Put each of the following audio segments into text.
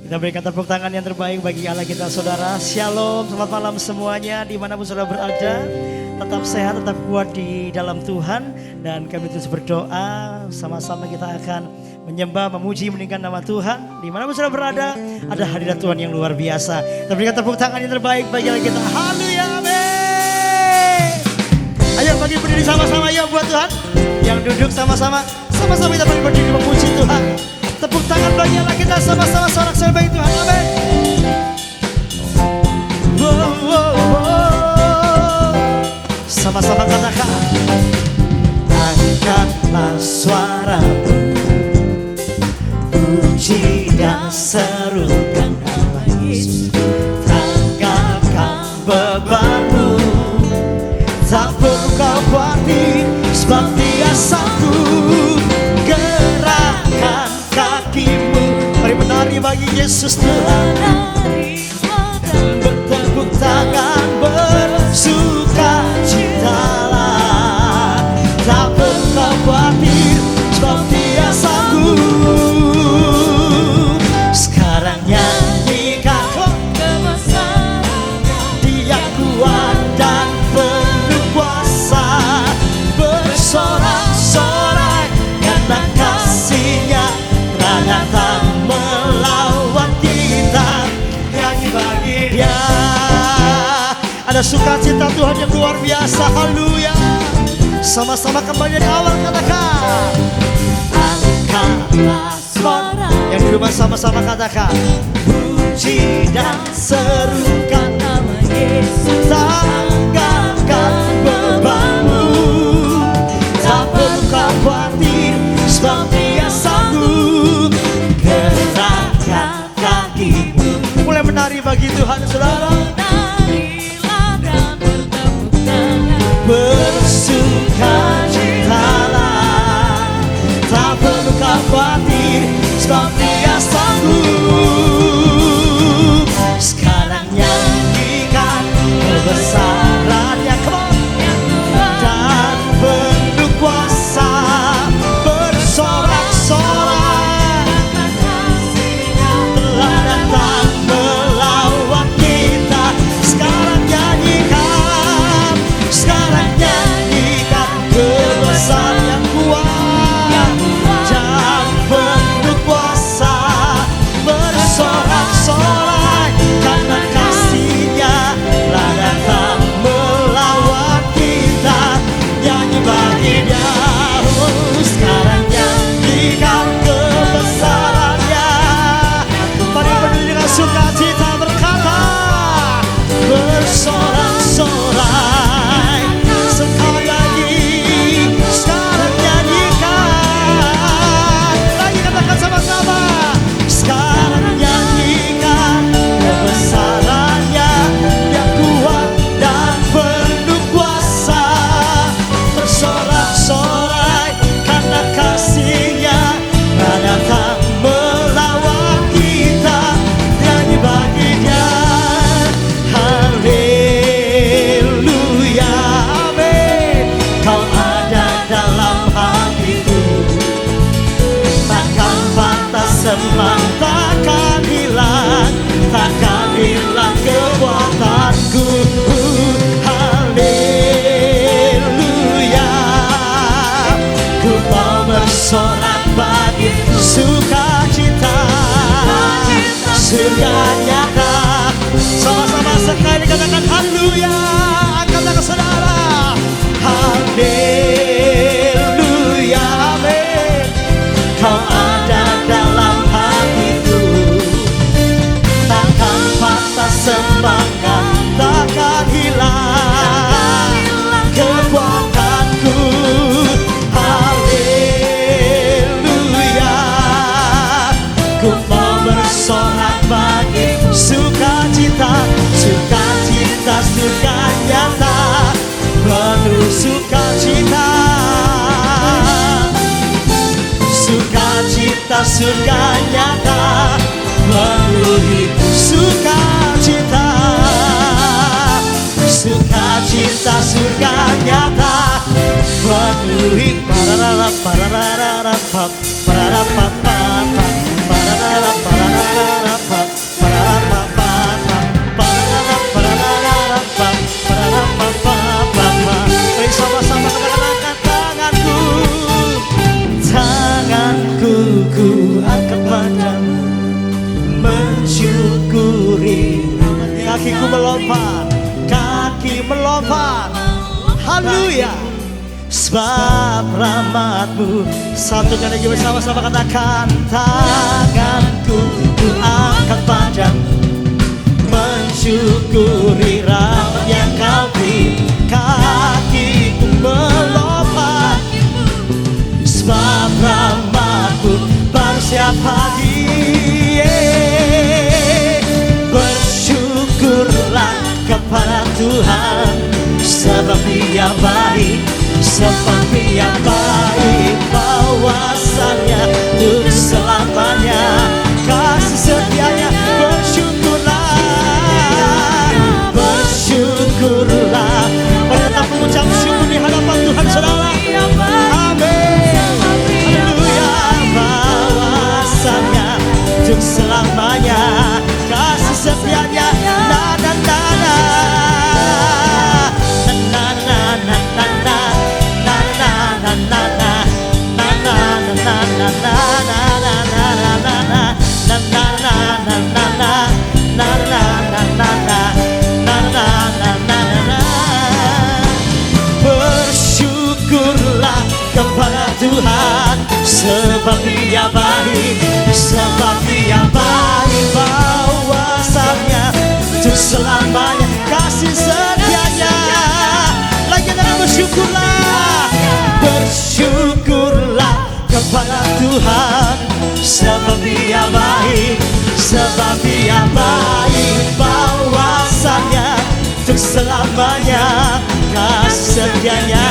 Kita berikan tepuk tangan yang terbaik bagi Allah kita saudara. Shalom, selamat malam semuanya dimanapun saudara berada. Tetap sehat, tetap kuat di dalam Tuhan. Dan kami terus berdoa, sama-sama kita akan menyembah, memuji, meninggikan nama Tuhan. Dimanapun saudara berada, ada hadirat Tuhan yang luar biasa. Kita berikan tepuk tangan yang terbaik bagi Allah kita. Haleluya, amin. Ayo bagi berdiri sama-sama ya buat Tuhan. Yang duduk sama-sama kita berdiri memuji Tuhan. Tepuk tangan bagi Allah kita sama-sama sorak-sorai bagi Tuhan, amin. Sama-sama katakan, angkatlah suaramu, puji dan serukan nama Yesus. Tanggalkan bebanmu, tak perlu kau khawatir, sebab Dia sanggup. Gerakan kakimu, mari menari bagi Yesus Tuhan. Bertepuk tangan bersuka citalah, tak perlu kau khawatir, sebab Dia sanggup. Sekarang nyanyikan kebesarannya, Dia kuat dan penuh kuasa. Bersorak-sorai karena kasih-Nya, telah datang melawan kita. Nyanyi bagi Dia, ada sukacita Tuhan yang luar biasa. Haleluya. Sama-sama kembali dari awal katakan, angkatlah suara. Yang di rumah sama-sama katakan, puji dan serukan nama Yesus. Tanggalkan bebanmu, tak perlu kau khawatir, sebab Dia sanggup. Gerakkan kakimu, mulai menari bagi Tuhan saudara. Bersukacitalah, tak perlu kau khawatir, sebab Dia sanggup. Sekarang nyanyikan kebesaran-Nya, dan penuh kuasa. Bersorak-sorai, telah datang melawan kita. Sekarang nyanyikan, sekarang nyanyikan kebesaran yang kuat dan penuh kuasa. Bersorak-sorai karena kasih-Nya, telah datang melawan kita. Nyanyi bagi Dia, sekarang nyanyikan kebesaran-Nya. Mari berdiri dengan sukacita berkata, bersorak-sorai. Sekali lagi, sekarang nyanyikan. Lagi katakan sama-sama, sekarang nyanyikan kebesaran-Nya, yang kuat dan penuh kuasa. Bersorak-sorai karena kasih-Nya, telah datang melawan kita. Nyanyi bagi Dia, haleluya, amin. Kau ada dalam hatiku, takkan patah semangat, takkan hilang kekuatanku. Haleluya, ku mau bersorak bagi sukacita, surga nyata. Sama-sama sekali katakan haleluya. Angkat tangan saudara, haleluya, amin. Kau ada dalam hatiku, takkan patah semangat, takkan hilang kekuatanku. Haleluya, ku mau bersorak bagi sukacita, sukacita surga nyata, penuh sukacita. Sukacita surga nyata, penuhi sukacita. Sukacita surga nyata, penuhi pararara pararara pap pararara pap pararara pararara pap. melompat. Haleluya. Sebab rahmat-Mu. Satukan lagi bersama-sama, katakan, tanganku ku angkat padamu, mensyukuri rahmat yang Kau beri. Kakiku melompat, sebab rahmat-Mu baru setiap pagi. Bersyukurlah kepada Tuhan, sebab Dia baik, sebab Dia baik. Bahwasannya untuk selamanya, kasih setianya. Bersyukurlah, bersyukurlah. Mari kita mengucap syukur di hadapan Tuhan, saudara. Amin. Haleluya. Bahwasannya untuk selamanya, kasih setianya. Bersyukurlah kepada Tuhan, sebab Dia baik, sebab Dia baik. Bahwasannya untuk selamanya, kasih setianya. Lagi dengan bersyukurlah, bersyukurlah kepada Tuhan, sebab Dia baik, sebab Dia baik. Bahwasannya untuk selamanya, kasih setianya,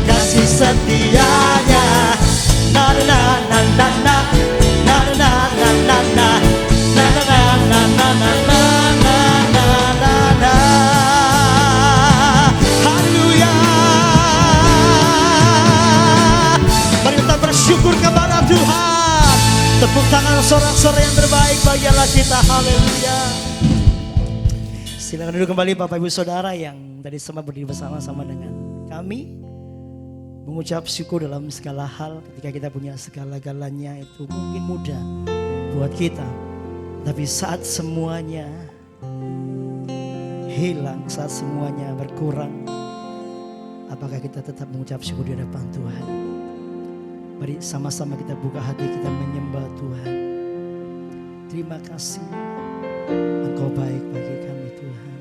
kasih setianya. Na na na na na na na na na na na na na na na na. Haleluya. Mari kita bersyukur kepada Tuhan. Tepuk tangan sorak-sorai yang terbaik bagi Allah kita. Haleluya. Silakan duduk kembali Bapak Ibu Saudara yang tadi sempat berdiri bersama-sama dengan kami, mengucap syukur dalam segala hal. Ketika kita punya segala-galanya itu mungkin mudah buat kita, tapi saat semuanya hilang, saat semuanya berkurang, apakah kita tetap mengucap syukur di hadapan Tuhan? Mari sama-sama kita buka hati, kita menyembah Tuhan. Terima kasih, Engkau baik bagi kami Tuhan.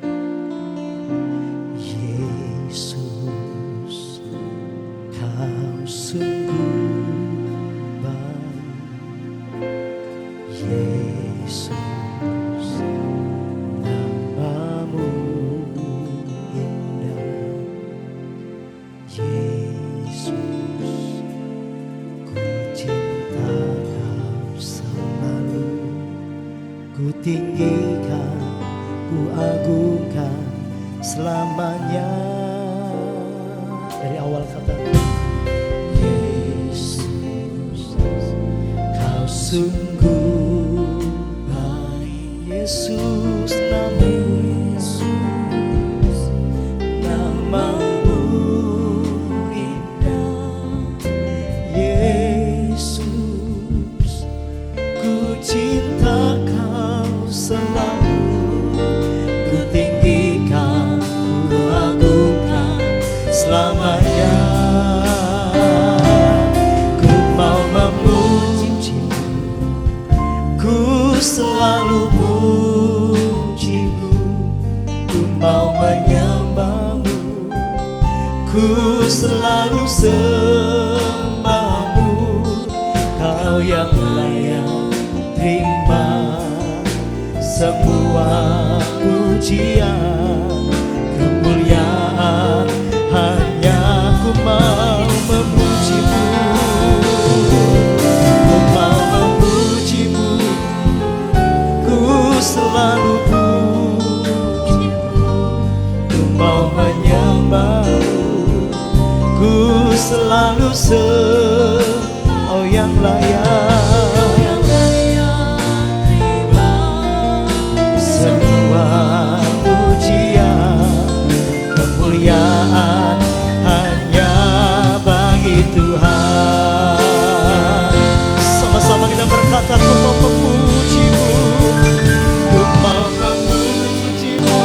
Yesus, Kau sungguh baik. Yesus, nama-Mu indah. Yesus, ku cinta Kau selalu. Ku tinggikan, ku agungkan selamanya. Dari awal kata Yesus, Kau sungguh baik. Yesus, nama-Mu indah. Yesus, ku cinta Kau selalu. Ku tinggikan, ku agungkan selamanya. Ku mau memuji-Mu, ku selalu puji-Mu. Ku mau menyembah-Mu, ku selalu sembah-Mu. Kau yang layak terima semua pujian, kemuliaan. Hanya ku mau memuji-Mu, ku mau memuji-Mu, ku selalu puji-Mu. Ku mau menyembah-Mu, ku selalu oh yang layak semua pujian, kemuliaan hanya bagi Tuhan. Sama-sama kita berkata, ku mau memuji-Mu, ku mau memuji-Mu,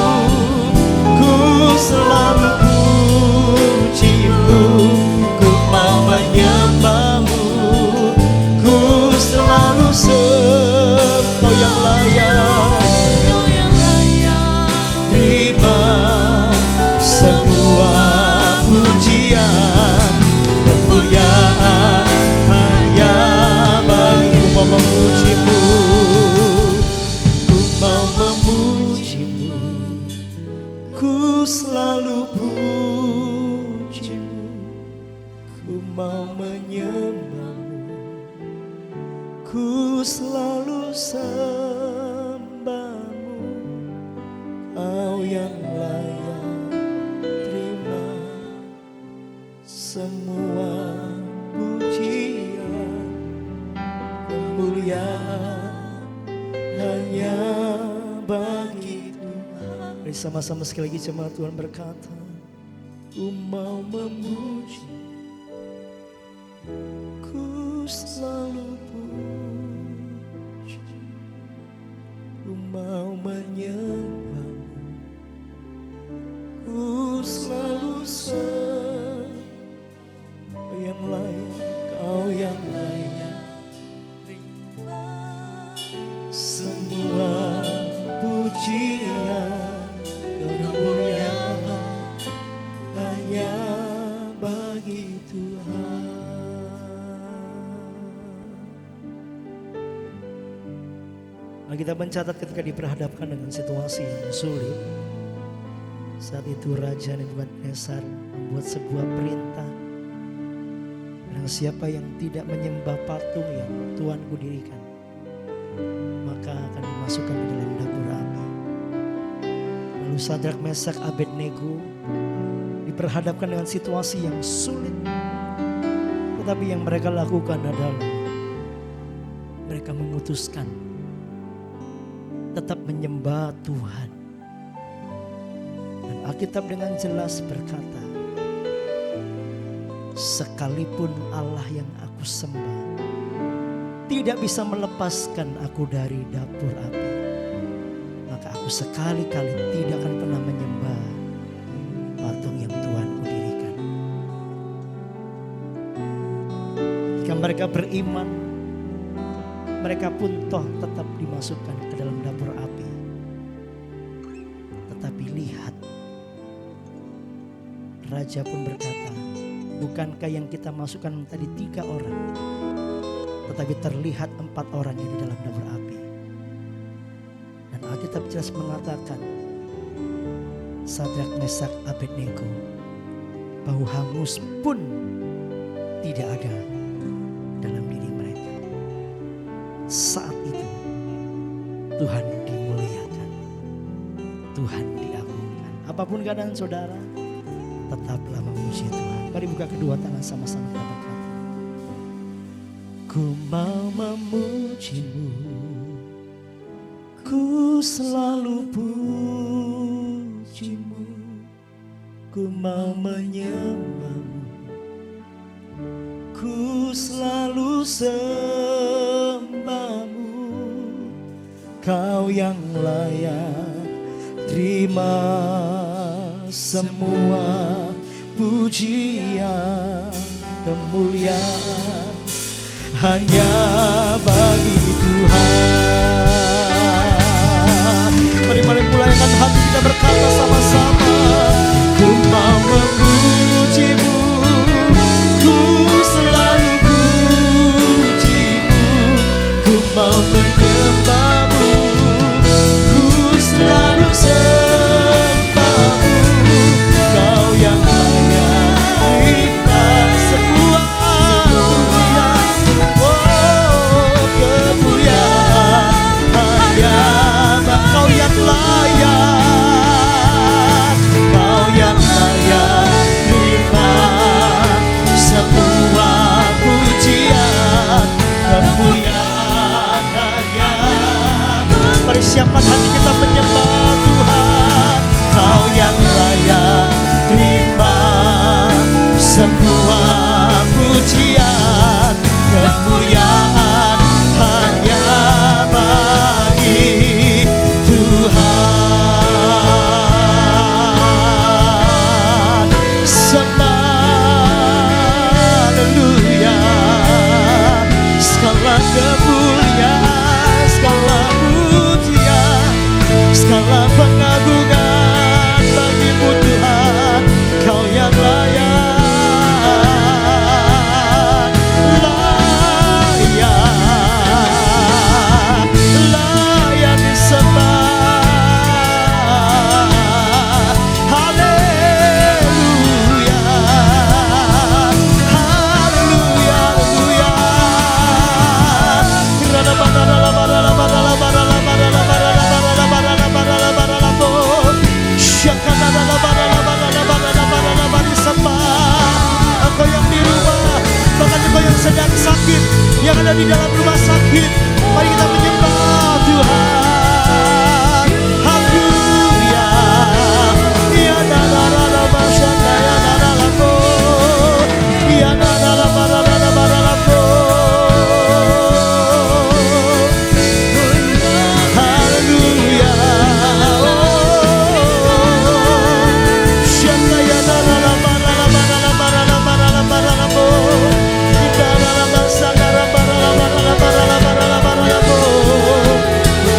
ku Ku selalu pujimu, ku mau menyembahmu, ku selalu sembahmu, Kau yang layak terima semua pujian, kemuliaan hanya bagi Tuhan. Mari sama-sama sekali lagi jemaat Tuhan berkata, ku mau memuji, ku selalu puji, ku mau menyembahmu, ku selalu sembah, yang layak, Kau yang layak semua pujian, kemuliaan hanya bagi Tuhan. Nah, kita mencatat ketika diperhadapkan dengan situasi yang sulit, saat itu Raja Nebukadnezar membuat sebuah perintah, dan siapa yang tidak menyembah patung yang Tuanku dirikan, maka akan dimasukkan ke dalam dapur api. Lalu Sadrak, Mesak, Abednego diperhadapkan dengan situasi yang sulit, tetapi yang mereka lakukan adalah mereka memutuskan tetap menyembah Tuhan. Dan Alkitab dengan jelas berkata, sekalipun Allah yang aku sembah tidak bisa melepaskan aku dari dapur api, maka aku sekali-kali tidak akan pernah menyembah patung yang Tuhanku dirikan. Jika mereka beriman, mereka pun toh tetap dimasukkan ke dalam dapur api. Tetapi lihat, Raja pun berkata, bukankah yang kita masukkan tadi 3 orang, tetapi terlihat 4 orang yang di dalam dapur api. Dan Alkitab jelas mengatakan, Sadrak, Mesak, Abednego, bau hangus pun tidak ada dalam diri mereka. Saat itu Tuhan dimuliakan, Tuhan diagungkan. Apapun keadaan saudara, tetaplah memuji Tuhan. Mari buka kedua tangan sama-sama kita berkata, ku mau memujimu, ku selalu pujimu, ku mau menyembahmu, ku selalu sembahmu, Kau yang layak terima semua pujian, kemuliaan hanya bagi Tuhan. Mari mulaikan hati kita berkata sama-sama, ku mau memujimu, ku selalu pujimu, ku mau menyembahmu, ku selalu sembahmu, Kau yang layak terima semua kemuliaan hanya Kau yang layak, Kau yang layak terima semua pujian, kemuliaan hanya. Mari siapkan hati kita menyembah Tuhan, Kau yang layak terima semua pujian, kemuliaan hanya bagi Tuhan. Haleluya, segala kemuliaan, segala pujian, segala pengagungan bagimu Tuhan, Kau yang layak. ada di dalam rumah sakit, mari kita menyembah Tuhan. Haleluya. Ya nara basanda ya nara lako. Ya nara baralako. Haleluya. Shanda ya nara baralako.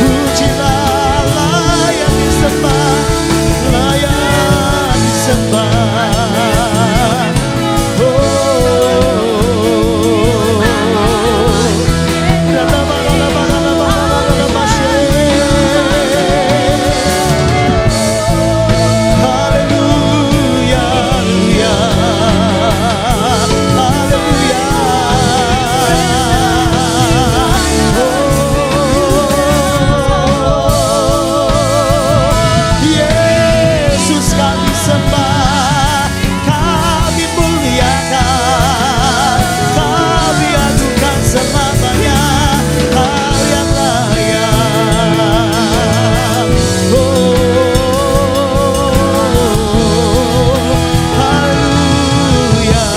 Pujilah, layak disembah, layak disembah. Haleluya, haleluya, haleluya. Yesus kami sembah, kami muliakan, kami adukan selamanya, Kau yang layak. Haleluya. Haleluya.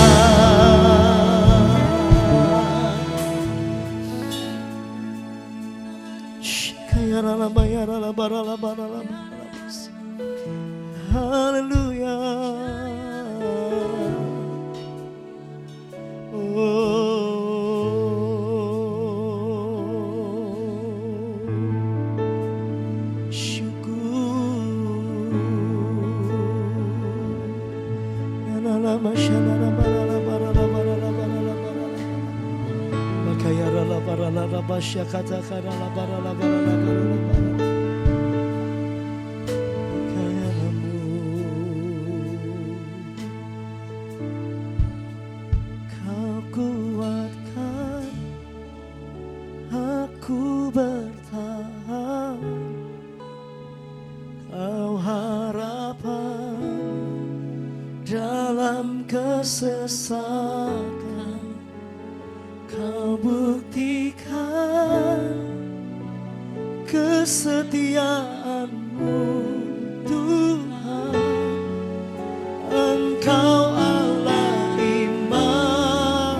Kau kuatkan aku bertahan, Kau harapan dalam kesesakan, Kau buktikan kesetiaan-Mu Tuhan. Engkau Allah Immanuel,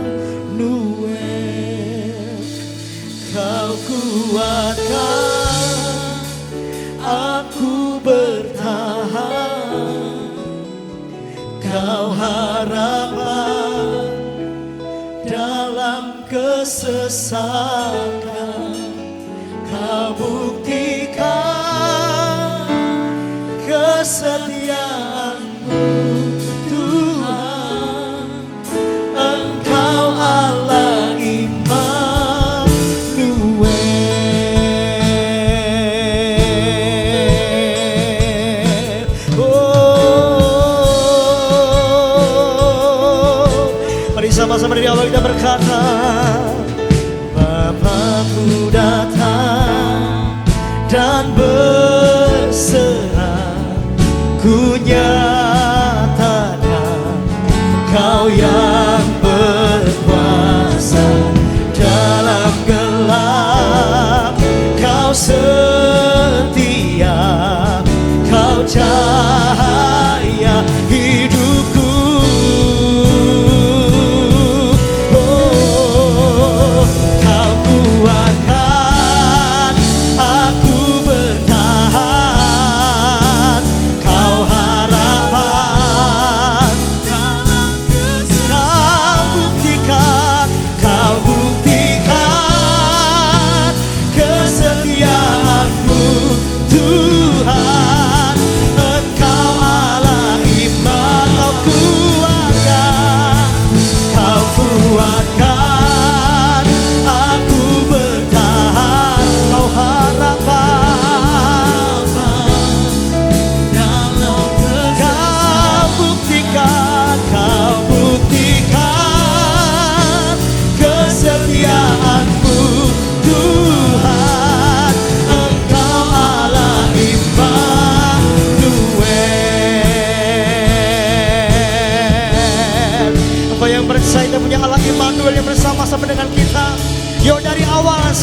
Kau kuatkan aku bertahan, Kau harapan dalam kesesakan, Kau buktikan kesetiaan-Mu Tuhan. Engkau Allah Immanuel. Mari sama-sama dari awal kita berkata, Bapakku datang dan berserah, ku nyatakan Kau yang berkuasa dalam gelap, Kau setia, Kau cahaya hidupku. Kau kuatkan aku bertahan, Kau harap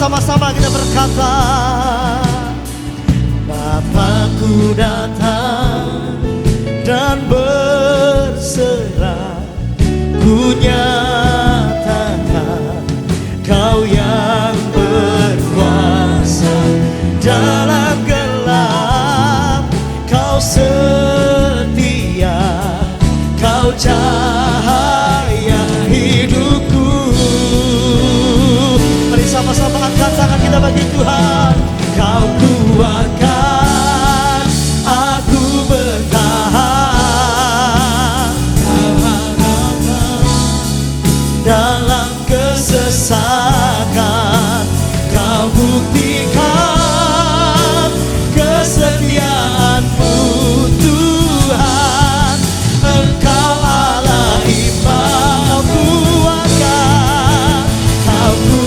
sama-sama kita berkata, Bapakku datang dan berserah, ku nyatakan Kau yang berkuasa dalam gelap, Kau setia, Kau cahaya hidupku. Mari sama-sama angkat tangan kita bagi Tuhan. Kau kuatkan aku bertahan, Kau harapan dalam kesesakan, Kau buktikan kesetiaan-Mu Tuhan. Engkau Allah iman, Kau kuatkan aku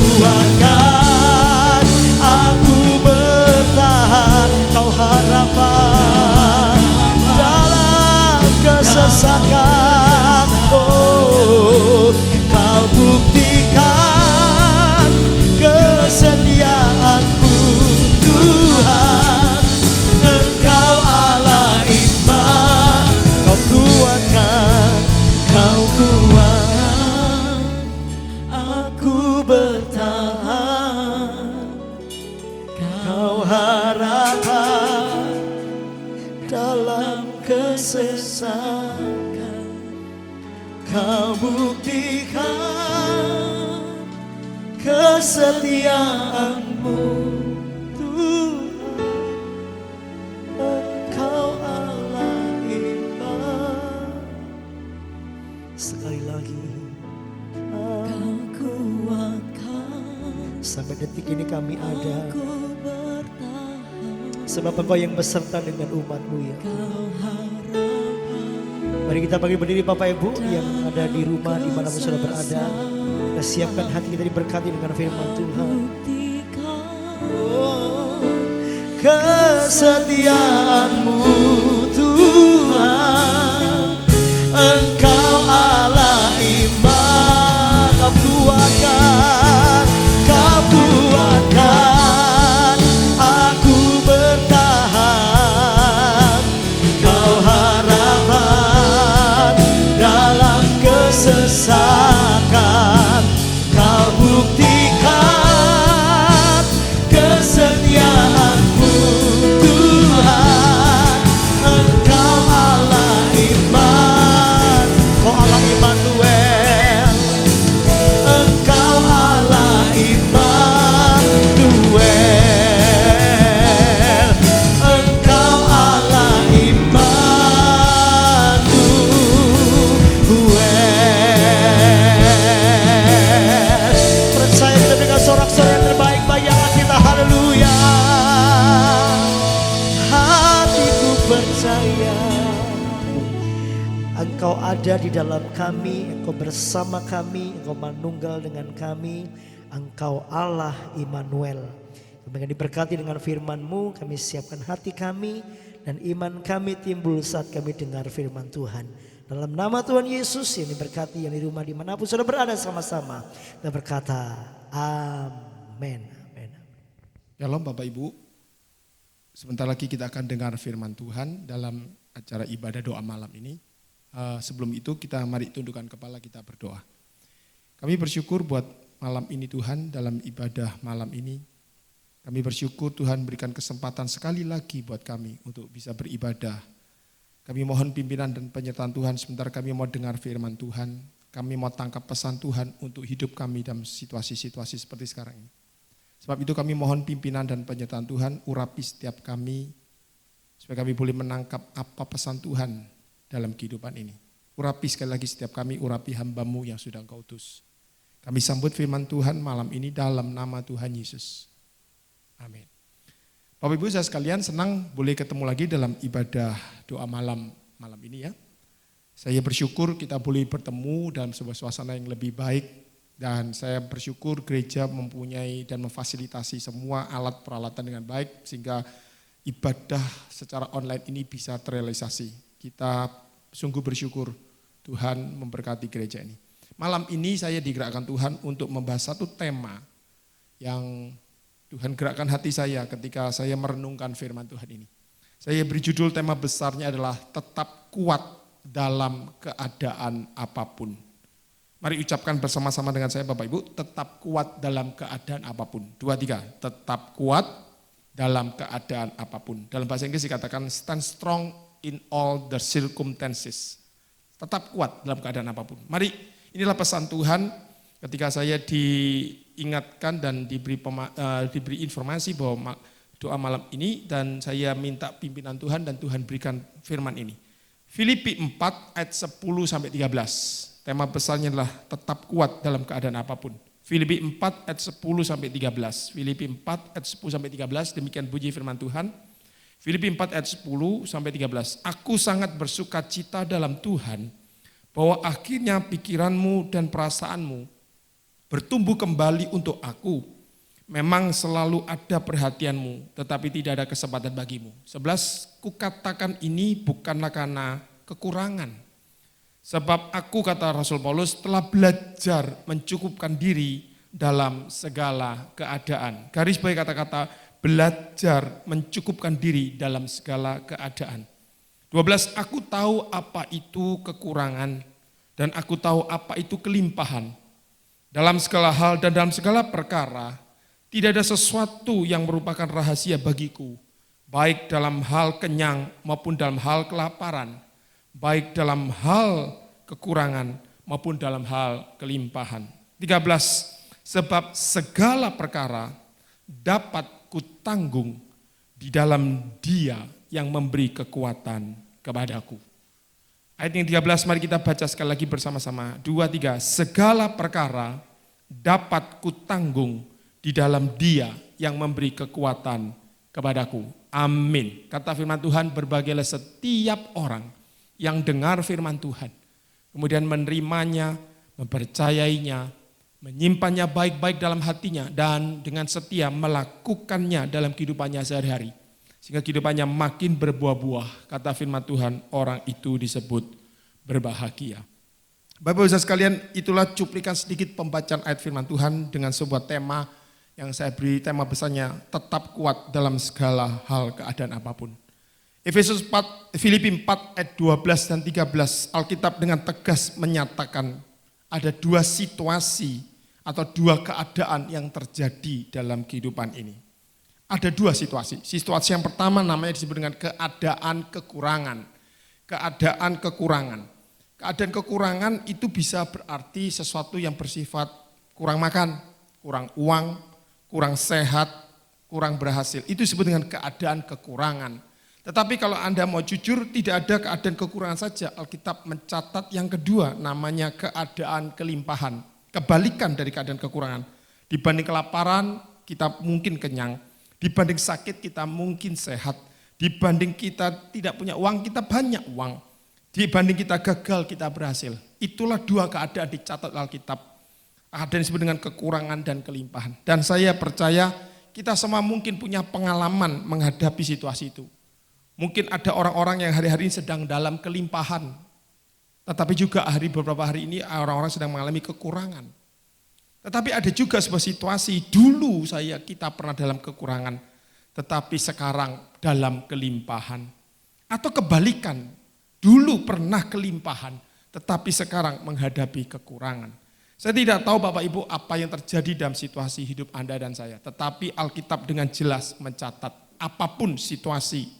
bertahan, Kau harapan dalam kesesakan. Oh, Kau buktikan kesetiaan-Mu Tuhan. Engkau Allah iman, Kau kuatkan aku bertahan, Kau harapan dalam kesesakan, Kau buktikan kesetiaan-Mu Tuhan. Engkau Allah iman. Sekali lagi, Kau kuatkan. Sampai detik ini kami ada sebab Engkau yang beserta dengan umat-Mu ya. Mari kita bagi berdiri Bapak Ibu yang ada di rumah dimanapun sudah berada. Kita siapkan hati kita diberkati dengan firman Tuhan. Oh, kesetiaan-Mu Tuhan. Engkau Allah iman, Kau kuatkan aku bertahan, Kau harapan dalam kesesakan, Kau buktikan kesetiaan-Mu Tuhan. Engkau Allah iman, Kau Allah Immanuel. Engkau Allah Immanuel. Engkau Allah Immanuel. Percaya kita dengan sorak-sorai yang terbaik bayangan kita. Haleluya. Hatiku percaya Engkau ada di dalam kami, Engkau bersama kami, Engkau manunggal dengan kami, Engkau Allah Immanuel. Kami diberkati dengan firman-Mu, kami siapkan hati kami dan iman kami timbul saat kami dengar firman Tuhan. Dalam nama Tuhan Yesus yang diberkati, yang di rumah dimanapun sudah berada sama-sama, kita berkata amin. Amin. Shalom Bapak Ibu, sebentar lagi kita akan dengar firman Tuhan dalam acara ibadah doa malam ini. Sebelum itu kita mari tundukkan kepala, kita berdoa. Kami bersyukur buat malam ini Tuhan, dalam ibadah malam ini. Kami bersyukur Tuhan berikan kesempatan sekali lagi buat kami untuk bisa beribadah. Kami mohon pimpinan dan penyertaan Tuhan, sebentar kami mau dengar firman Tuhan. Kami mau tangkap pesan Tuhan untuk hidup kami dalam situasi-situasi seperti sekarang ini. Sebab itu kami mohon pimpinan dan penyertaan Tuhan, urapi setiap kami, supaya kami boleh menangkap apa pesan Tuhan dalam kehidupan ini. Urapi sekali lagi setiap kami, urapi hamba-Mu yang sudah Engkau utus. Kami sambut firman Tuhan malam ini dalam nama Tuhan Yesus. Amin. Bapak Ibu saya sekalian, senang boleh ketemu lagi dalam ibadah doa malam ini ya. Saya bersyukur kita boleh bertemu dalam sebuah suasana yang lebih baik. Dan saya bersyukur gereja mempunyai dan memfasilitasi semua alat peralatan dengan baik, sehingga ibadah secara online ini bisa terrealisasi. Kita sungguh bersyukur Tuhan memberkati gereja ini. Malam ini saya digerakkan Tuhan untuk membahas satu tema yang Tuhan gerakkan hati saya ketika saya merenungkan firman Tuhan ini. Saya beri judul tema besarnya adalah tetap kuat dalam keadaan apapun. Mari ucapkan bersama-sama dengan saya Bapak Ibu, tetap kuat dalam keadaan apapun. 2, 3, tetap kuat dalam keadaan apapun. Dalam bahasa Inggris dikatakan stand strong in all the circumstances. Tetap kuat dalam keadaan apapun. Mari, inilah pesan Tuhan ketika saya diingatkan dan diberi informasi bahwa doa malam ini dan saya minta pimpinan Tuhan dan Tuhan berikan firman ini. Filipi 4 ayat 10 sampai 13. Tema besarnya adalah tetap kuat dalam keadaan apapun. Filipi 4 ayat 10 sampai 13. Filipi 4 ayat 10 sampai 13, demikian bunyi firman Tuhan. Filipi 4 ayat 10 sampai 13. Aku sangat bersuka cita dalam Tuhan bahwa akhirnya pikiranmu dan perasaanmu bertumbuh kembali untuk aku. Memang selalu ada perhatianmu, tetapi tidak ada kesempatan bagimu. 11, kukatakan ini bukanlah karena kekurangan. Sebab aku, kata Rasul Paulus, telah belajar mencukupkan diri dalam segala keadaan. Garis bawahi kata-kata belajar mencukupkan diri dalam segala keadaan. 12, aku tahu apa itu kekurangan dan aku tahu apa itu kelimpahan. Dalam segala hal dan dalam segala perkara, tidak ada sesuatu yang merupakan rahasia bagiku, baik dalam hal kenyang maupun dalam hal kelaparan, baik dalam hal kekurangan maupun dalam hal kelimpahan. 13, sebab segala perkara dapat kutanggung di dalam Dia yang memberi kekuatan kepadaku. Ayat yang 13 mari kita baca sekali lagi bersama-sama. 2, 3, segala perkara dapat kutanggung di dalam Dia yang memberi kekuatan kepadaku. Amin. Kata firman Tuhan, berbahagialah setiap orang yang dengar firman Tuhan, kemudian menerimanya, mempercayainya, menyimpannya baik-baik dalam hatinya, dan dengan setia melakukannya dalam kehidupannya sehari-hari. Sehingga kehidupannya makin berbuah-buah. Kata firman Tuhan, orang itu disebut berbahagia. Bapak-Ibu sekalian, itulah cuplikan sedikit pembacaan ayat firman Tuhan dengan sebuah tema yang saya beri, tema besarnya tetap kuat dalam segala hal keadaan apapun. Filipi 4 ayat 12 dan 13, Alkitab dengan tegas menyatakan ada dua situasi atau dua keadaan yang terjadi dalam kehidupan ini. Ada dua situasi. Situasi yang pertama namanya disebut dengan keadaan kekurangan. Keadaan kekurangan. Keadaan kekurangan itu bisa berarti sesuatu yang bersifat kurang makan, kurang uang, kurang sehat, kurang berhasil. Itu disebut dengan keadaan kekurangan. Tetapi kalau Anda mau jujur, tidak ada keadaan kekurangan saja. Alkitab mencatat yang kedua, namanya keadaan kelimpahan. Kebalikan dari keadaan kekurangan. Dibanding kelaparan, kita mungkin kenyang. Dibanding sakit, kita mungkin sehat. Dibanding kita tidak punya uang, kita banyak uang. Dibanding kita gagal, kita berhasil. Itulah dua keadaan dicatat Alkitab. Ada yang disebut dengan kekurangan dan kelimpahan. Dan saya percaya kita semua mungkin punya pengalaman menghadapi situasi itu. Mungkin ada orang-orang yang hari-hari ini sedang dalam kelimpahan. Tetapi juga beberapa hari ini orang-orang sedang mengalami kekurangan. Tetapi ada juga sebuah situasi, dulu kita pernah dalam kekurangan. Tetapi sekarang dalam kelimpahan. Atau kebalikan, dulu pernah kelimpahan. Tetapi sekarang menghadapi kekurangan. Saya tidak tahu Bapak Ibu apa yang terjadi dalam situasi hidup Anda dan saya. Tetapi Alkitab dengan jelas mencatat apapun situasi.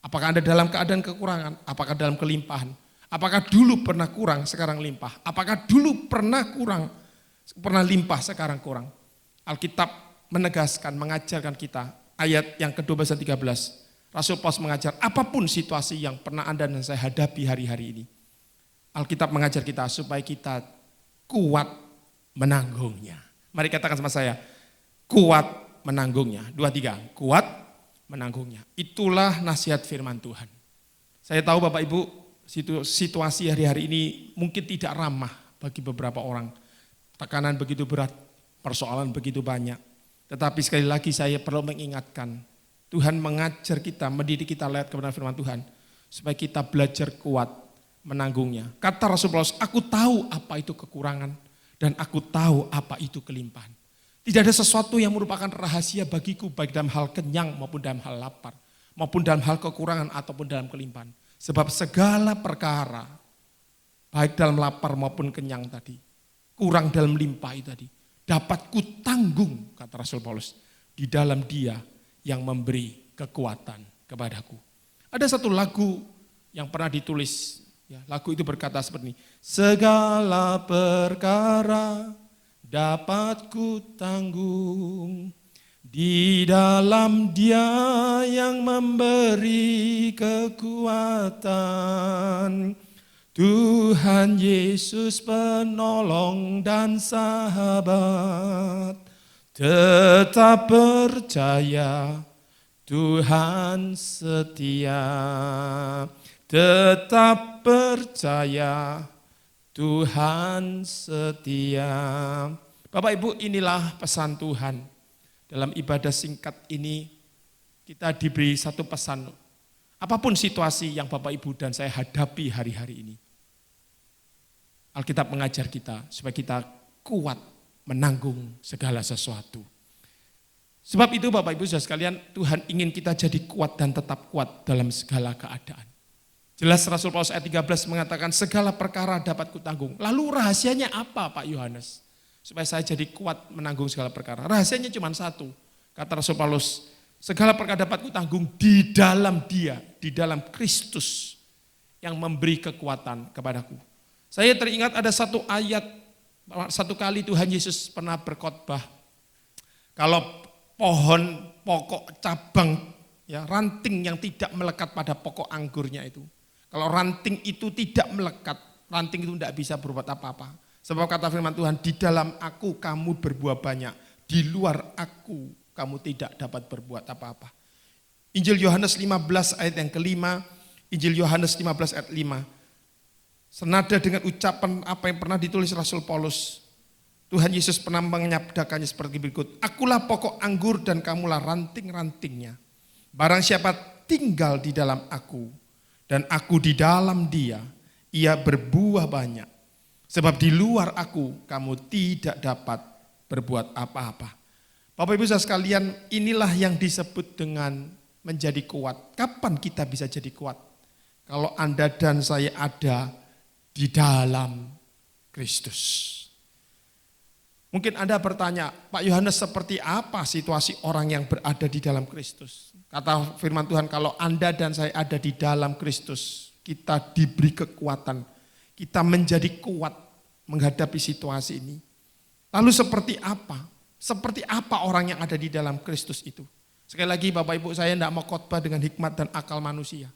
Apakah Anda dalam keadaan kekurangan? Apakah dalam kelimpahan? Apakah dulu pernah kurang, sekarang limpah? Apakah dulu pernah limpah, sekarang kurang? Alkitab menegaskan, mengajarkan kita. Ayat yang ke-12 dan 13. Rasul Paulus mengajar apapun situasi yang pernah Anda dan saya hadapi hari-hari ini. Alkitab mengajar kita supaya kita kuat menanggungnya. Mari katakan sama saya, kuat menanggungnya. 2, 3, kuat menanggungnya. Itulah nasihat firman Tuhan. Saya tahu Bapak Ibu, situasi hari-hari ini mungkin tidak ramah bagi beberapa orang. Tekanan begitu berat, persoalan begitu banyak. Tetapi sekali lagi saya perlu mengingatkan, Tuhan mengajar kita, mendidik kita lewat kebenaran firman Tuhan, supaya kita belajar kuat menanggungnya. Kata Rasul Paulus, aku tahu apa itu kekurangan dan aku tahu apa itu kelimpahan. Tidak ada sesuatu yang merupakan rahasia bagiku, baik dalam hal kenyang maupun dalam hal lapar, maupun dalam hal kekurangan ataupun dalam kelimpahan. Sebab segala perkara, baik dalam lapar maupun kenyang tadi, kurang dalam limpah itu tadi, dapat kutanggung, kata Rasul Paulus, di dalam Dia yang memberi kekuatan kepadaku. Ada satu lagu yang pernah ditulis, ya, lagu itu berkata seperti ini, segala perkara dapat ku tanggung di dalam Dia yang memberi kekuatan. Tuhan Yesus penolong dan sahabat, tetap percaya Tuhan setia. Tetap percaya Tuhan setia. Bapak Ibu, inilah pesan Tuhan. Dalam ibadah singkat ini kita diberi satu pesan. Apapun situasi yang Bapak Ibu dan saya hadapi hari-hari ini, Alkitab mengajar kita supaya kita kuat menanggung segala sesuatu. Sebab itu Bapak Ibu saudara sekalian, Tuhan ingin kita jadi kuat dan tetap kuat dalam segala keadaan. Jelas Rasul Paulus ayat 13 mengatakan segala perkara dapat kutanggung. Lalu rahasianya apa Pak Yohanes? Supaya saya jadi kuat menanggung segala perkara. Rahasianya cuma satu. Kata Rasul Paulus, segala perkara dapat kutanggung di dalam Dia, di dalam Kristus yang memberi kekuatan kepadaku. Saya teringat ada satu ayat, satu kali Tuhan Yesus pernah berkhotbah. Kalau pohon, pokok, cabang, ya, ranting yang tidak melekat pada pokok anggurnya itu. Kalau ranting itu tidak melekat, ranting itu tidak bisa berbuat apa-apa. Sebab kata firman Tuhan, di dalam aku kamu berbuah banyak, di luar aku kamu tidak dapat berbuat apa-apa. Injil Yohanes 15 ayat yang kelima, Injil Yohanes 15 ayat 5. Senada dengan ucapan apa yang pernah ditulis Rasul Paulus, Tuhan Yesus pernah menyabdakannya seperti berikut, akulah pokok anggur dan kamulah ranting-rantingnya. Barang siapa tinggal di dalam aku, dan aku di dalam Dia, ia berbuah banyak. Sebab di luar aku, kamu tidak dapat berbuat apa-apa. Bapak Ibu saudara sekalian, inilah yang disebut dengan menjadi kuat. Kapan kita bisa jadi kuat? Kalau Anda dan saya ada di dalam Kristus. Mungkin Anda bertanya, Pak Yohanes, seperti apa situasi orang yang berada di dalam Kristus? Kata firman Tuhan, kalau Anda dan saya ada di dalam Kristus, kita diberi kekuatan, kita menjadi kuat menghadapi situasi ini. Lalu seperti apa? Seperti apa orang yang ada di dalam Kristus itu? Sekali lagi Bapak Ibu, saya tidak mau khotbah dengan hikmat dan akal manusia.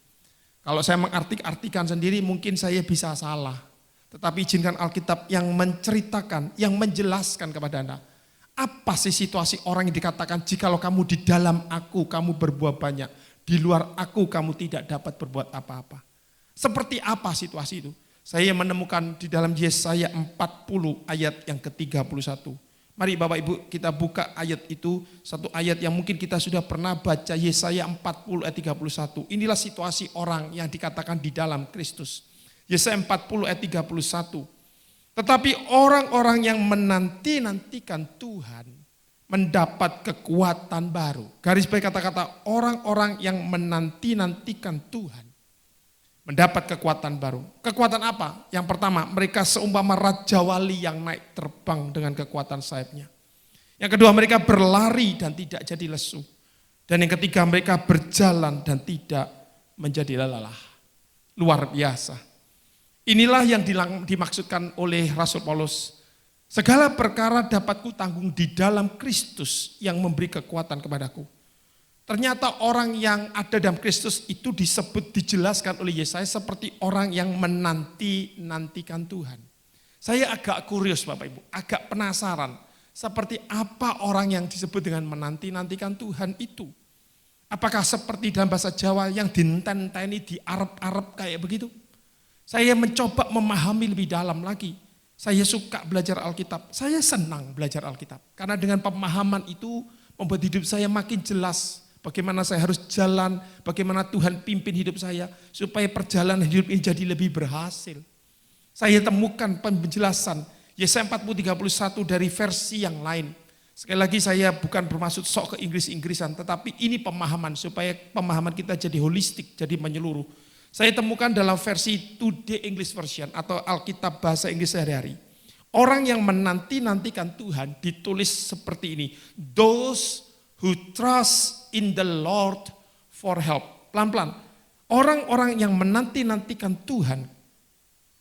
Kalau saya mengartikan sendiri mungkin saya bisa salah. Tetapi izinkan Alkitab yang menceritakan, yang menjelaskan kepada Anda. Apa sih situasi orang yang dikatakan jikalau kamu di dalam aku kamu berbuah banyak, di luar aku kamu tidak dapat berbuat apa-apa. Seperti apa situasi itu? Saya menemukan di dalam Yesaya 40 ayat yang ke-31. Mari Bapak Ibu kita buka ayat itu, satu ayat yang mungkin kita sudah pernah baca, Yesaya 40 ayat 31. Inilah situasi orang yang dikatakan di dalam Kristus. Yesaya 40 ayat 31. Tetapi orang-orang yang menanti-nantikan Tuhan mendapat kekuatan baru. Garis bawah kata-kata orang-orang yang menanti-nantikan Tuhan mendapat kekuatan baru. Kekuatan apa? Yang pertama, mereka seumpama raja wali yang naik terbang dengan kekuatan sayapnya. Yang kedua, mereka berlari dan tidak jadi lesu. Dan yang ketiga, mereka berjalan dan tidak menjadi lelah. Luar biasa. Inilah yang dimaksudkan oleh Rasul Paulus. Segala perkara dapat kutanggung di dalam Kristus yang memberi kekuatan kepadaku. Ternyata orang yang ada dalam Kristus itu dijelaskan oleh Yesaya seperti orang yang menanti-nantikan Tuhan. Saya agak kurios Bapak Ibu, agak penasaran. Seperti apa orang yang disebut dengan menanti-nantikan Tuhan itu? Apakah seperti dalam bahasa Jawa yang dinten-teni di Arab-Arab kayak begitu? Saya mencoba memahami lebih dalam lagi. Saya suka belajar Alkitab. Saya senang belajar Alkitab. Karena dengan pemahaman itu membuat hidup saya makin jelas. Bagaimana saya harus jalan, bagaimana Tuhan pimpin hidup saya. Supaya perjalanan hidup ini jadi lebih berhasil. Saya temukan penjelasan Yesaya 40:31 dari versi yang lain. Sekali lagi saya bukan bermaksud sok ke Inggris-Inggrisan, tetapi ini pemahaman supaya pemahaman kita jadi holistik, jadi menyeluruh. Saya temukan dalam versi Today English Version atau Alkitab bahasa Inggris sehari-hari. Orang yang menanti-nantikan Tuhan ditulis seperti ini. Those who trust in the Lord for help. Pelan-pelan. Orang-orang yang menanti-nantikan Tuhan.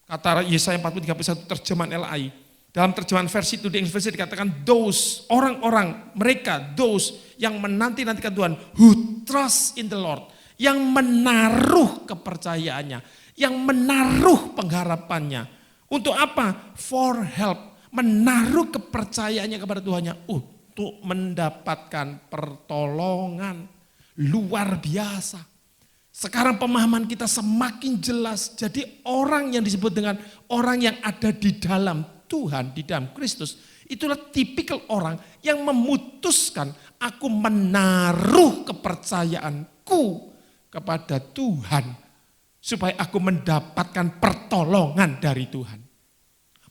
Kata Yesaya 43:1 terjemahan LAI. Dalam terjemahan versi Today English Version dikatakan those, orang-orang, mereka, those yang menanti-nantikan Tuhan. Who trust in the Lord. Yang menaruh kepercayaannya. Yang menaruh pengharapannya. Untuk apa? For help. Menaruh kepercayaannya kepada Tuhannya. Untuk mendapatkan pertolongan. Luar biasa. Sekarang pemahaman kita semakin jelas. Jadi orang yang disebut dengan orang yang ada di dalam Tuhan, di dalam Kristus. Itulah tipikal orang yang memutuskan aku menaruh kepercayaanku kepada Tuhan. Supaya aku mendapatkan pertolongan dari Tuhan.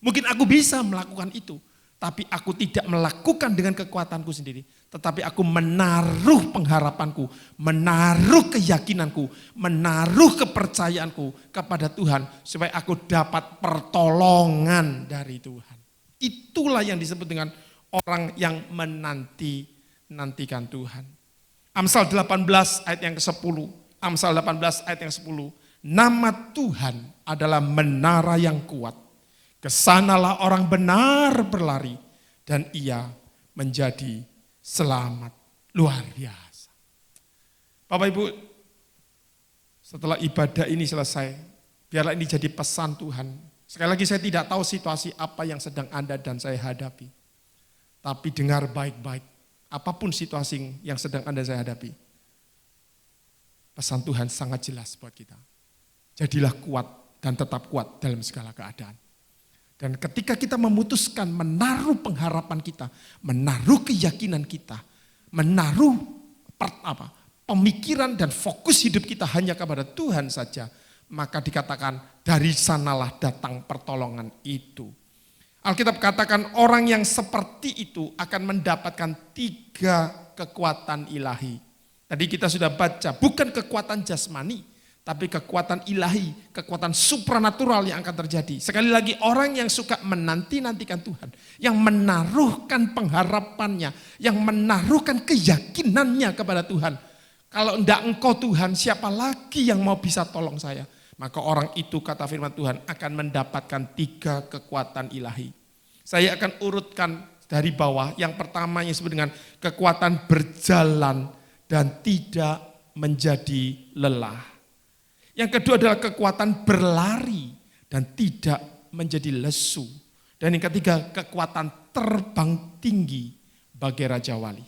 Mungkin aku bisa melakukan itu. Tapi aku tidak melakukan dengan kekuatanku sendiri. Tetapi aku menaruh pengharapanku. Menaruh keyakinanku. Menaruh kepercayaanku kepada Tuhan. Supaya aku dapat pertolongan dari Tuhan. Itulah yang disebut dengan orang yang menanti-nantikan Tuhan. Amsal 18 ayat yang ke-10. Amsal 18 ayat yang 10. Nama Tuhan adalah menara yang kuat. Kesanalah orang benar berlari dan ia menjadi selamat. Luar biasa. Bapak Ibu, setelah ibadah ini selesai, biarlah ini jadi pesan Tuhan. Sekali lagi saya tidak tahu situasi apa yang sedang Anda dan saya hadapi. Tapi dengar baik-baik, apapun situasi yang sedang Anda saya hadapi. Pesan Tuhan sangat jelas buat kita. Jadilah kuat dan tetap kuat dalam segala keadaan. Dan ketika kita memutuskan menaruh pengharapan kita, menaruh keyakinan kita, menaruh pemikiran dan fokus hidup kita hanya kepada Tuhan saja, maka dikatakan dari sanalah datang pertolongan itu. Alkitab katakan orang yang seperti itu akan mendapatkan 3 kekuatan ilahi. Tadi kita sudah baca, bukan kekuatan jasmani, tapi kekuatan ilahi, kekuatan supranatural yang akan terjadi. Sekali lagi orang yang suka menanti-nantikan Tuhan, yang menaruhkan pengharapannya, yang menaruhkan keyakinannya kepada Tuhan. Kalau enggak engkau Tuhan, siapa lagi yang mau bisa tolong saya? Maka orang itu kata firman Tuhan akan mendapatkan 3 kekuatan ilahi. Saya akan urutkan dari bawah. Yang pertama yang disebut dengan kekuatan berjalan dan tidak menjadi lelah. Yang kedua adalah kekuatan berlari dan tidak menjadi lesu. Dan yang ketiga kekuatan terbang tinggi bagai Raja Wali.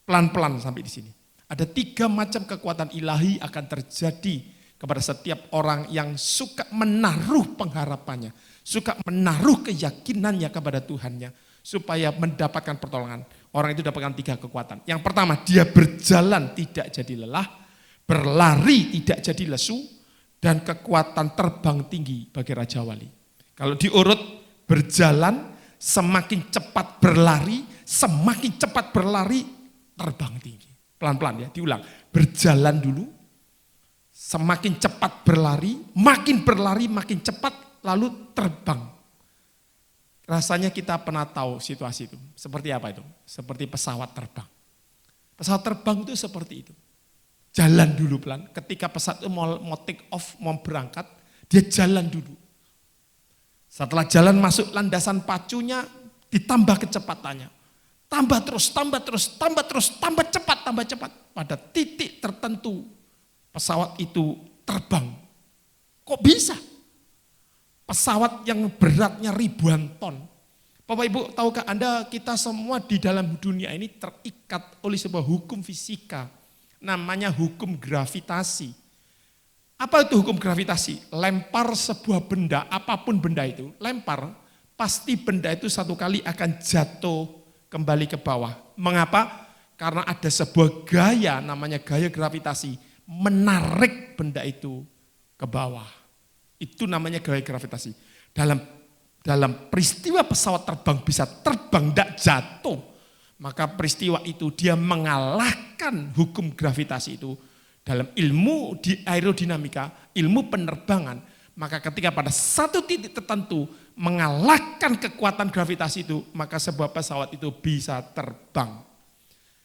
Pelan-pelan sampai di sini. Ada 3 macam kekuatan ilahi akan terjadi kepada setiap orang yang suka menaruh pengharapannya. Suka menaruh keyakinannya kepada Tuhannya. Supaya mendapatkan pertolongan. Orang itu dapatkan 3 kekuatan. Yang pertama dia berjalan tidak jadi lelah. Berlari tidak jadi lesu. Dan kekuatan terbang tinggi bagi Raja Wali. Kalau diurut berjalan, semakin cepat berlari, terbang tinggi. Pelan-pelan ya, diulang. Berjalan dulu, semakin cepat berlari, makin cepat, lalu terbang. Rasanya kita pernah tahu situasi itu. Seperti apa itu? Seperti pesawat terbang. Pesawat terbang itu seperti itu. Jalan dulu pelan, ketika pesawat itu mau take off, mau berangkat, dia jalan dulu. Setelah jalan masuk landasan pacunya, ditambah kecepatannya. Tambah terus, tambah cepat. Pada titik tertentu, pesawat itu terbang. Kok bisa? Pesawat yang beratnya ribuan ton. Bapak Ibu, tahukah Anda kita semua di dalam dunia ini terikat oleh sebuah hukum fisika. Namanya hukum gravitasi. Apa itu hukum gravitasi? Lempar sebuah benda, apapun benda itu, lempar, pasti benda itu satu kali akan jatuh kembali ke bawah. Mengapa? Karena ada sebuah gaya, namanya gaya gravitasi, menarik benda itu ke bawah. Itu namanya gaya gravitasi. Dalam peristiwa pesawat terbang bisa terbang, tidak jatuh. maka peristiwa itu dia mengalahkan hukum gravitasi itu dalam ilmu di aerodinamika, ilmu penerbangan. Maka ketika pada satu titik tertentu mengalahkan kekuatan gravitasi itu, maka sebuah pesawat itu bisa terbang.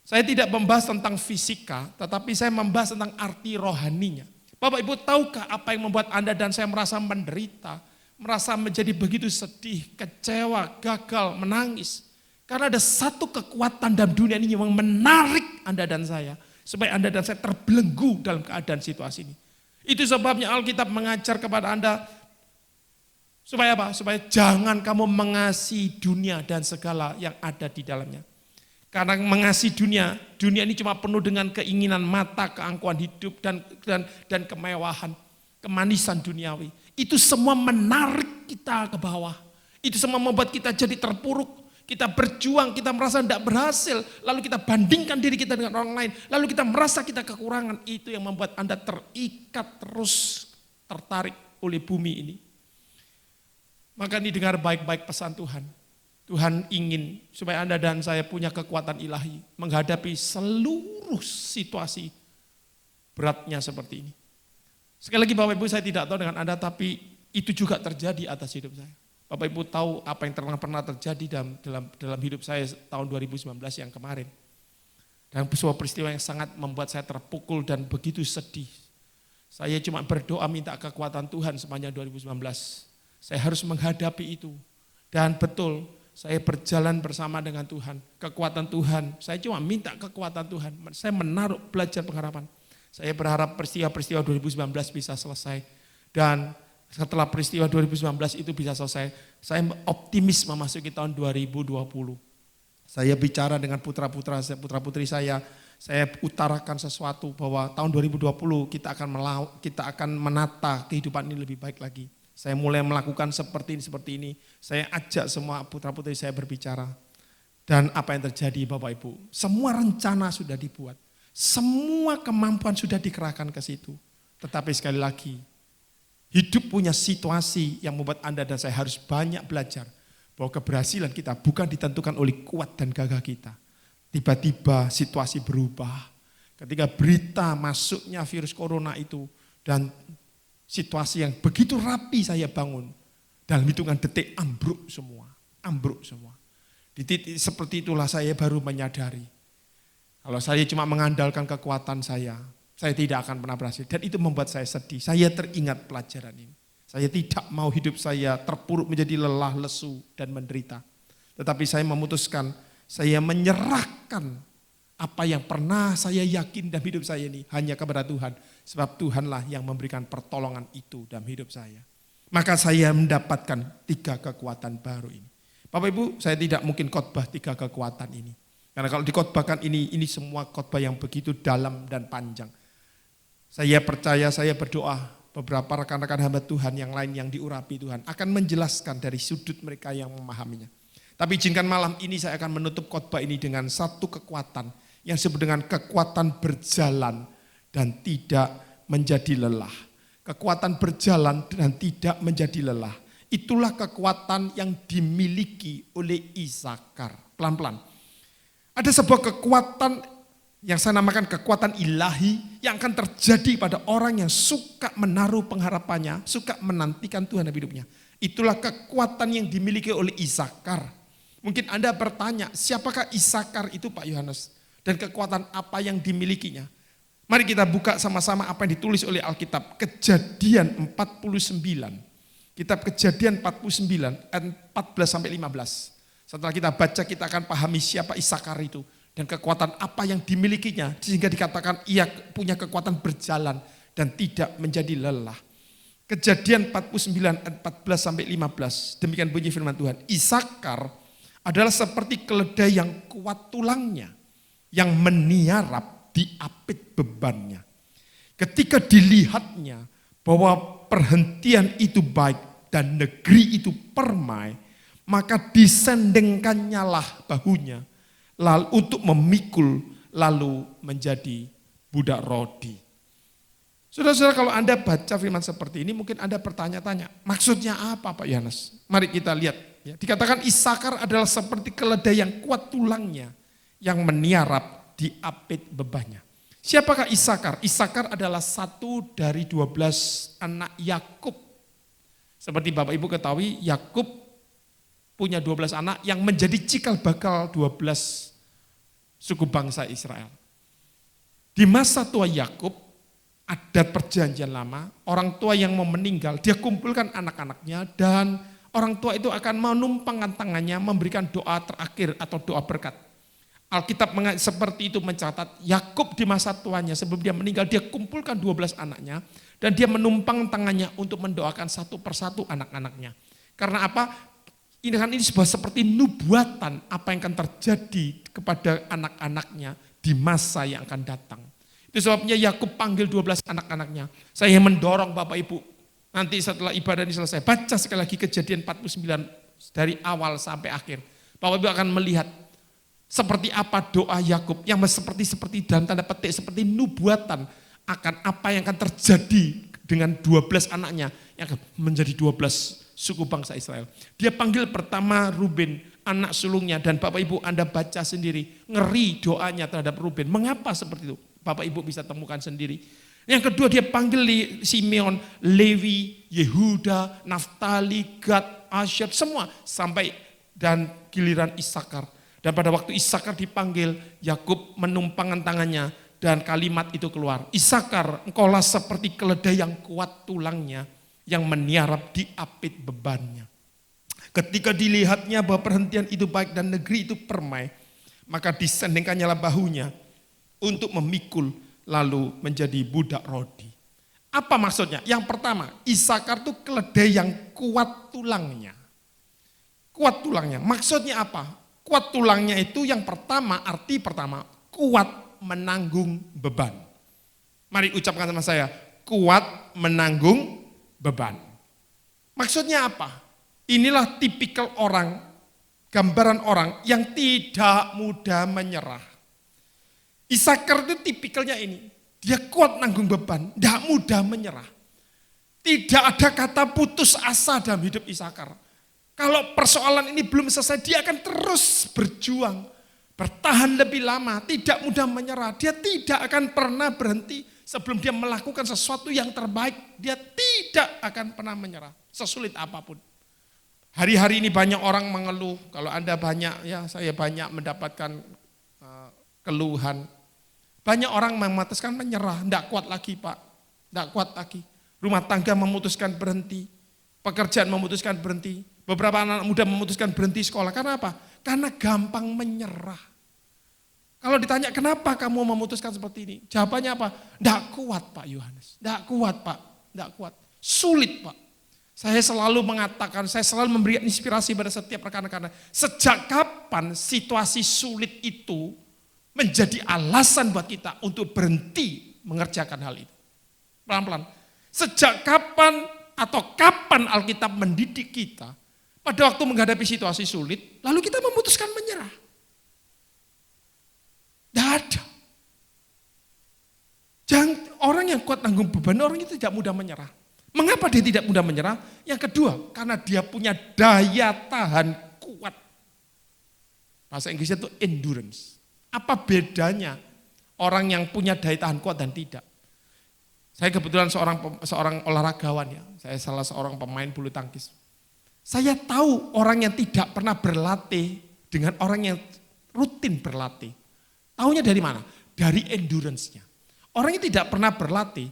Saya tidak membahas tentang fisika, tetapi saya membahas tentang arti rohaninya. Bapak Ibu, tahukah apa yang membuat Anda dan saya merasa menderita, merasa menjadi begitu sedih, kecewa, gagal, menangis? Karena ada satu kekuatan dalam dunia ini yang menarik Anda dan saya, supaya Anda dan saya terbelenggu dalam keadaan situasi ini. Itu sebabnya Alkitab mengajar kepada Anda, supaya apa? Supaya jangan kamu mengasihi dunia dan segala yang ada di dalamnya. Karena mengasihi dunia ini cuma penuh dengan keinginan mata, keangkuhan hidup, dan kemewahan, kemanisan duniawi. Itu semua menarik kita ke bawah. Itu semua membuat kita jadi terpuruk. Kita berjuang, kita merasa tidak berhasil. Lalu kita bandingkan diri kita dengan orang lain. Lalu kita merasa kita kekurangan. Itu yang membuat Anda terikat terus, tertarik oleh bumi ini. Maka ini dengar baik-baik pesan Tuhan. Tuhan ingin supaya Anda dan saya punya kekuatan ilahi menghadapi seluruh situasi beratnya seperti ini. Sekali lagi Bapak Ibu, saya tidak tahu dengan Anda, tapi itu juga terjadi atas hidup saya. Bapak Ibu tahu apa yang pernah terjadi dalam hidup saya tahun 2019 yang kemarin. Dan sebuah peristiwa yang sangat membuat saya terpukul dan begitu sedih. Saya cuma berdoa minta kekuatan Tuhan sepanjang 2019. Saya harus menghadapi itu. Dan betul, saya berjalan bersama dengan Tuhan. Kekuatan Tuhan, saya cuma minta kekuatan Tuhan. Saya menaruh belajar pengharapan. Saya berharap peristiwa-peristiwa 2019 bisa selesai. Dan setelah peristiwa 2019 itu bisa selesai, saya optimis memasuki tahun 2020. Saya bicara dengan putra-putri saya utarakan sesuatu bahwa tahun 2020 kita akan menata kehidupan ini lebih baik lagi. Saya mulai melakukan seperti ini. Saya ajak semua putra-putri saya berbicara. Dan apa yang terjadi Bapak Ibu? Semua rencana sudah dibuat. Semua kemampuan sudah dikerahkan ke situ. Tetapi sekali lagi, hidup punya situasi yang membuat Anda dan saya harus banyak belajar. Bahwa keberhasilan kita bukan ditentukan oleh kuat dan gagah kita. Tiba-tiba situasi berubah. Ketika berita masuknya virus corona itu dan situasi yang begitu rapi saya bangun, dalam hitungan detik ambruk semua. Di titik seperti itulah saya baru menyadari, kalau saya cuma mengandalkan kekuatan saya tidak akan pernah berhasil. Dan itu membuat saya sedih, saya teringat pelajaran ini. Saya tidak mau hidup saya terpuruk menjadi lelah, lesu, dan menderita. Tetapi saya memutuskan, saya menyerahkan apa yang pernah saya yakin dalam hidup saya ini hanya kepada Tuhan. Sebab Tuhanlah yang memberikan pertolongan itu dalam hidup saya. Maka saya mendapatkan 3 kekuatan baru ini. Bapak Ibu, saya tidak mungkin khotbah 3 kekuatan ini. Karena kalau dikhotbahkan ini semua khotbah yang begitu dalam dan panjang. Saya percaya, saya berdoa beberapa rekan-rekan hamba Tuhan yang lain yang diurapi Tuhan akan menjelaskan dari sudut mereka yang memahaminya. Tapi izinkan malam ini saya akan menutup khotbah ini dengan satu kekuatan yang disebut dengan kekuatan berjalan dan tidak menjadi lelah. Kekuatan berjalan dan tidak menjadi lelah. Itulah kekuatan yang dimiliki oleh Isakar. Pelan-pelan. Ada sebuah kekuatan yang saya namakan kekuatan ilahi yang akan terjadi pada orang yang suka menaruh pengharapannya, suka menantikan Tuhan dalam hidupnya. Itulah kekuatan yang dimiliki oleh Isakar. Mungkin Anda bertanya, siapakah Isakar itu Pak Yohanes? Dan kekuatan apa yang dimilikinya? Mari kita buka sama-sama apa yang ditulis oleh Alkitab. Kejadian 49. Kitab Kejadian 49 ayat 14-15. Setelah kita baca kita akan pahami siapa Isakar itu. Dan kekuatan apa yang dimilikinya. Sehingga dikatakan ia punya kekuatan berjalan dan tidak menjadi lelah. Kejadian 49 ayat 14-15. Demikian bunyi firman Tuhan. Isakar adalah seperti keledai yang kuat tulangnya. Yang meniarap diapit bebannya. Ketika dilihatnya bahwa perhentian itu baik dan negeri itu permai, maka disendengkannya lah bahunya lalu untuk memikul lalu menjadi budak rodi. Saudara-saudara, kalau Anda baca firman seperti ini mungkin Anda bertanya-tanya, maksudnya apa Pak Yohanes? Mari kita lihat. Ya. Dikatakan Isakar adalah seperti keledai yang kuat tulangnya, yang meniarap diapit bebannya. Siapakah Isakar? Isakar adalah satu dari 12 anak Yakub. Seperti Bapak Ibu ketahui, Yakub punya 12 anak yang menjadi cikal bakal 12 suku bangsa Israel. Di masa tua Yakub, adat perjanjian lama, orang tua yang mau meninggal, dia kumpulkan anak-anaknya dan orang tua itu akan menumpangkan tangannya memberikan doa terakhir atau doa berkat. Alkitab seperti itu mencatat, Yakub di masa tuanya sebelum dia meninggal, dia kumpulkan 12 anaknya dan dia menumpang tangannya untuk mendoakan satu persatu anak-anaknya. Karena apa? Ini sebuah seperti nubuatan apa yang akan terjadi kepada anak-anaknya di masa yang akan datang. Itu sebabnya Yakub panggil 12 anak-anaknya. Saya mendorong Bapak Ibu, nanti setelah ibadah ini selesai, baca sekali lagi Kejadian 49 dari awal sampai akhir. Bapak Ibu akan melihat seperti apa doa Yakub yang seperti dalam tanda petik seperti nubuatan akan apa yang akan terjadi dengan 12 anaknya yang akan menjadi 12 suku bangsa Israel. Dia panggil pertama Ruben, anak sulungnya, dan Bapak Ibu Anda baca sendiri, ngeri doanya terhadap Ruben. Mengapa seperti itu? Bapak Ibu bisa temukan sendiri. Yang kedua dia panggil Simeon, Lewi, Yehuda, Naftali, Gad, Asyir, semua sampai dan giliran Isakar. Dan pada waktu Isakar dipanggil, Yakub menumpangkan tangannya dan kalimat itu keluar. Isakar, engkaulah seperti keledai yang kuat tulangnya, yang meniarap diapit bebannya. Ketika dilihatnya bahwa perhentian itu baik dan negeri itu permai, maka disandingkannya bahunya untuk memikul lalu menjadi budak rodi. Apa maksudnya? Yang pertama, Isakar itu keledai yang kuat tulangnya. Kuat tulangnya, maksudnya apa? Kuat tulangnya itu yang pertama, arti pertama, kuat menanggung beban. Mari ucapkan sama saya, kuat menanggung beban. Maksudnya apa? Inilah tipikal orang, gambaran orang yang tidak mudah menyerah. Isakar itu tipikalnya ini, dia kuat nanggung beban, tidak mudah menyerah. Tidak ada kata putus asa dalam hidup Isakar. Kalau persoalan ini belum selesai, dia akan terus berjuang, bertahan lebih lama, tidak mudah menyerah. Dia tidak akan pernah berhenti sebelum dia melakukan sesuatu yang terbaik. Dia tidak akan pernah menyerah, sesulit apapun. Hari-hari ini banyak orang mengeluh, kalau Anda banyak, ya saya banyak mendapatkan keluhan. Banyak orang memutuskan menyerah, tidak kuat lagi Pak, tidak kuat lagi. Rumah tangga memutuskan berhenti, pekerjaan memutuskan berhenti. Beberapa anak muda memutuskan berhenti sekolah. Karena apa? Karena gampang menyerah. Kalau ditanya kenapa kamu memutuskan seperti ini? Jawabannya apa? Tidak kuat Pak Yohanes. Tidak kuat Pak. Tidak kuat. Sulit Pak. Saya selalu mengatakan, saya selalu memberikan inspirasi pada setiap rekan-rekan. Sejak kapan situasi sulit itu menjadi alasan buat kita untuk berhenti mengerjakan hal itu? Pelan-pelan. Sejak kapan atau kapan Alkitab mendidik kita pada waktu menghadapi situasi sulit, lalu kita memutuskan menyerah? Tidak ada. Orang yang kuat tanggung beban, orang itu tidak mudah menyerah. Mengapa dia tidak mudah menyerah? Yang kedua, karena dia punya daya tahan kuat. Bahasa Inggrisnya itu endurance. Apa bedanya orang yang punya daya tahan kuat dan tidak? Saya kebetulan seorang olahragawan ya. Saya salah seorang pemain bulu tangkis. Saya tahu orang yang tidak pernah berlatih dengan orang yang rutin berlatih. Taunya dari mana? Dari endurance-nya. Orang yang tidak pernah berlatih,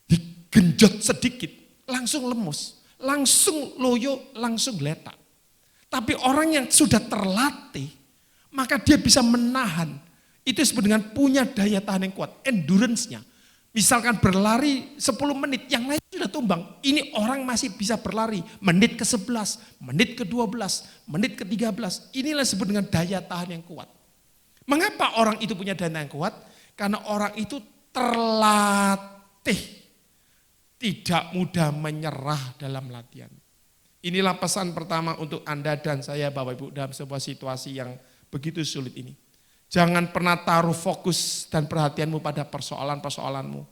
digenjot sedikit, langsung lemus, langsung loyo, langsung geletak. Tapi orang yang sudah terlatih, maka dia bisa menahan. Itu disebut dengan punya daya tahan yang kuat, endurance-nya. Misalkan berlari 10 menit, yang lain sudah tumbang. Ini orang masih bisa berlari menit ke-11, menit ke-12, menit ke-13. Inilah disebut dengan daya tahan yang kuat. Mengapa orang itu punya daya tahan yang kuat? Karena orang itu terlatih. Tidak mudah menyerah dalam latihan. Inilah pesan pertama untuk Anda dan saya Bapak Ibu dalam sebuah situasi yang begitu sulit ini. Jangan pernah taruh fokus dan perhatianmu pada persoalan-persoalanmu.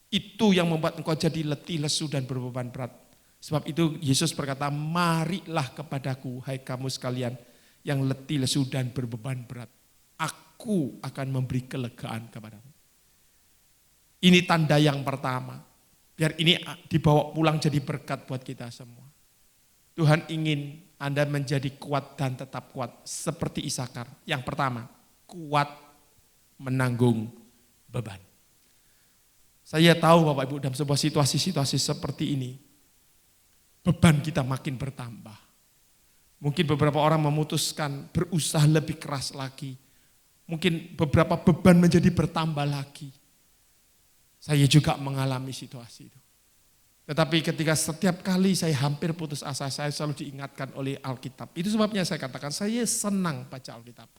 Itu yang membuat engkau jadi letih, lesu, dan berbeban berat. Sebab itu Yesus berkata, marilah kepadaku, hai kamu sekalian yang letih, lesu, dan berbeban berat. aku akan memberi kelegaan kepadamu. Ini tanda yang pertama. Biar ini dibawa pulang jadi berkat buat kita semua. Tuhan ingin Anda menjadi kuat dan tetap kuat seperti Isakar. Yang pertama, kuat menanggung beban. Saya tahu Bapak Ibu dalam sebuah situasi-situasi seperti ini, beban kita makin bertambah. Mungkin beberapa orang memutuskan berusaha lebih keras lagi. Mungkin beberapa beban menjadi bertambah lagi. Saya juga mengalami situasi itu. Tetapi ketika setiap kali saya hampir putus asa, saya selalu diingatkan oleh Alkitab. Itu sebabnya saya katakan, saya senang baca Alkitab.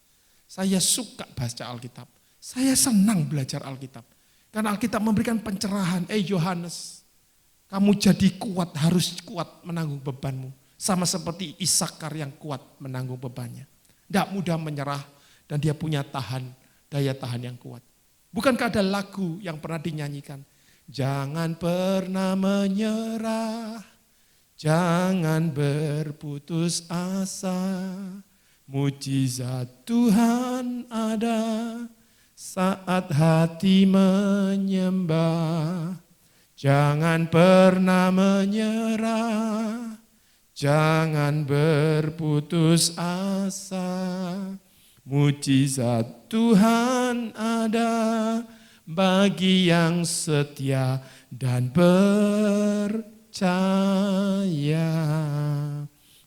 Saya suka baca Alkitab. Saya senang belajar Alkitab. Karena Alkitab memberikan pencerahan, Yohanes, kamu jadi kuat, harus kuat menanggung bebanmu. Sama seperti Isakar yang kuat menanggung bebannya. Tidak mudah menyerah dan dia punya daya tahan yang kuat. Bukankah ada lagu yang pernah dinyanyikan? Jangan pernah menyerah, jangan berputus asa. Mujizat Tuhan ada saat hati menyembah. Jangan pernah menyerah, jangan berputus asa. Mujizat Tuhan ada bagi yang setia dan percaya.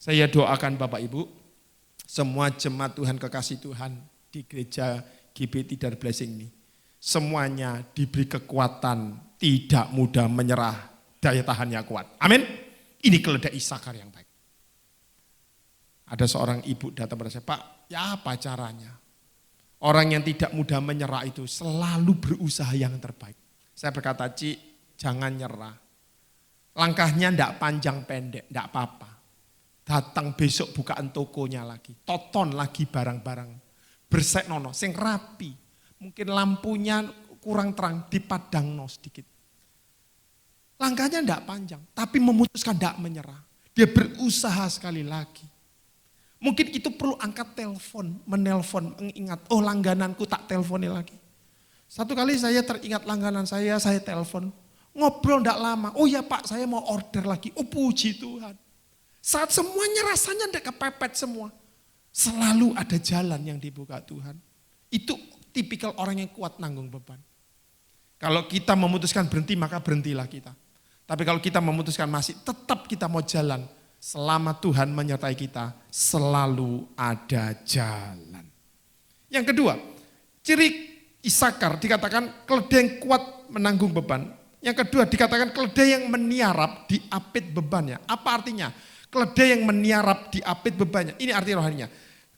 Saya doakan Bapak Ibu, semua jemaat Tuhan, kekasih Tuhan di gereja GBT Dar Blessing ini, semuanya diberi kekuatan, tidak mudah menyerah, daya tahannya kuat. Amin. Ini keledai Isakar yang baik. Ada seorang ibu datang pada saya, Pak, ya apa caranya? Orang yang tidak mudah menyerah itu selalu berusaha yang terbaik. Saya berkata, Ci, jangan nyerah. Langkahnya enggak panjang pendek, enggak apa-apa. Datang besok bukaan tokonya lagi, toton lagi barang-barang. Bersek nono, sing rapi. Mungkin lampunya kurang terang, dipadang no sedikit. Langkahnya enggak panjang, tapi memutuskan enggak menyerah. Dia berusaha sekali lagi. Mungkin itu perlu angkat telepon, menelpon, mengingat, oh langgananku tak telponi lagi. Satu kali saya teringat langganan saya telepon. Ngobrol enggak lama, oh ya Pak saya mau order lagi, oh puji Tuhan. Saat semuanya rasanya enggak kepepet semua. Selalu ada jalan yang dibuka Tuhan. Itu tipikal orang yang kuat nanggung beban. Kalau kita memutuskan berhenti maka berhentilah kita. Tapi kalau kita memutuskan masih tetap kita mau jalan, selama Tuhan menyertai kita, selalu ada jalan. Yang kedua, ciri Isakar dikatakan keledai yang kuat menanggung beban. Yang kedua dikatakan keledai yang meniarap di apit bebannya. Apa artinya? Keledai yang meniarap di apit bebannya. Ini arti rohaninya.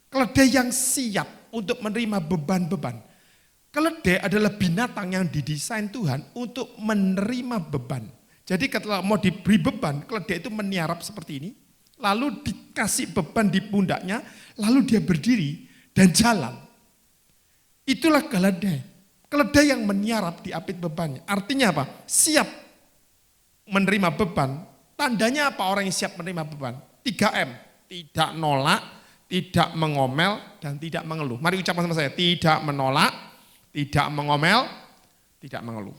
Keledai yang siap untuk menerima beban-beban. Keledai adalah binatang yang didesain Tuhan untuk menerima beban. Jadi ketika mau diberi beban, keledai itu meniarap seperti ini, lalu dikasih beban di pundaknya, lalu dia berdiri dan jalan. Itulah keledai. Keledai yang meniarap di apit bebannya. Artinya apa? Siap menerima beban. Tandanya apa orang yang siap menerima beban? 3M. Tidak nolak, tidak mengomel, dan tidak mengeluh. Mari ucapkan sama saya. Tidak menolak, tidak mengomel, tidak mengeluh.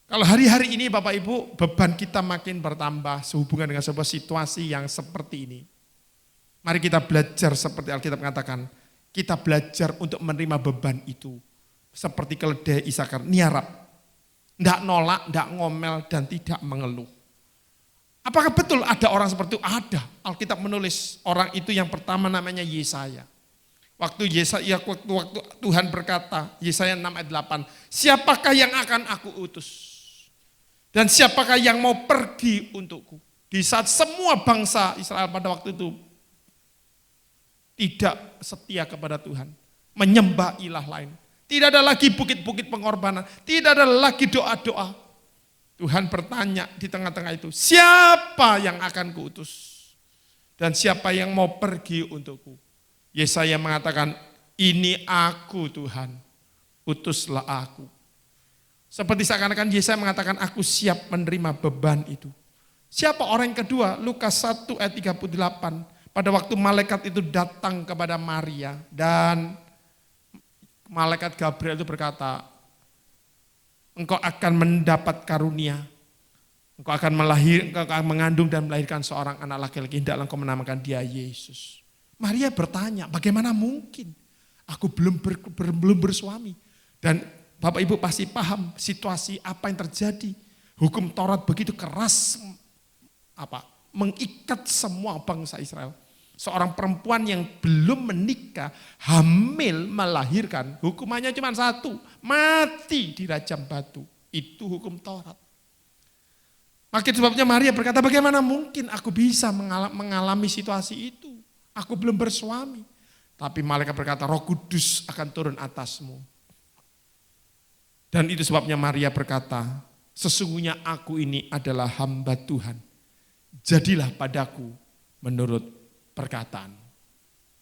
Kalau hari-hari ini Bapak Ibu, beban kita makin bertambah sehubungan dengan sebuah situasi yang seperti ini. Mari kita belajar seperti Alkitab mengatakan, kita belajar untuk menerima beban itu. Seperti keledai Isakar, niarap. Tidak nolak, tidak ngomel, dan tidak mengeluh. Apakah betul ada orang seperti itu? Ada. Alkitab menulis orang itu yang pertama namanya Yesaya. Waktu Tuhan berkata, Yesaya 6 ayat 8, siapakah yang akan aku utus? Dan siapakah yang mau pergi untukku? Di saat semua bangsa Israel pada waktu itu tidak setia kepada Tuhan, menyembah ilah lain. Tidak ada lagi bukit-bukit pengorbanan, tidak ada lagi doa-doa. Tuhan bertanya di tengah-tengah itu, siapa yang akan kuutus? Dan siapa yang mau pergi untukku? Yesaya mengatakan, ini aku Tuhan, utuslah aku. Seperti seakan-akan Yesaya mengatakan, aku siap menerima beban itu. Siapa orang yang kedua? Lukas 1 ayat 38. Pada waktu malaikat itu datang kepada Maria dan malaikat Gabriel itu berkata, engkau akan mendapat karunia, engkau akan mengandung dan melahirkan seorang anak laki-laki, hendaklah engkau menamakan dia Yesus. Maria bertanya, bagaimana mungkin? Aku belum bersuami. Dan Bapak Ibu pasti paham situasi apa yang terjadi. Hukum Taurat begitu keras, mengikat semua bangsa Israel. Seorang perempuan yang belum menikah, hamil, melahirkan, hukumannya cuma satu, mati dirajam batu. Itu hukum Taurat. Maka sebabnya Maria berkata, bagaimana mungkin aku bisa mengalami situasi itu? Aku belum bersuami. Tapi malaikat berkata, Roh Kudus akan turun atasmu. Dan itu sebabnya Maria berkata, sesungguhnya aku ini adalah hamba Tuhan. Jadilah padaku menurut perkataan.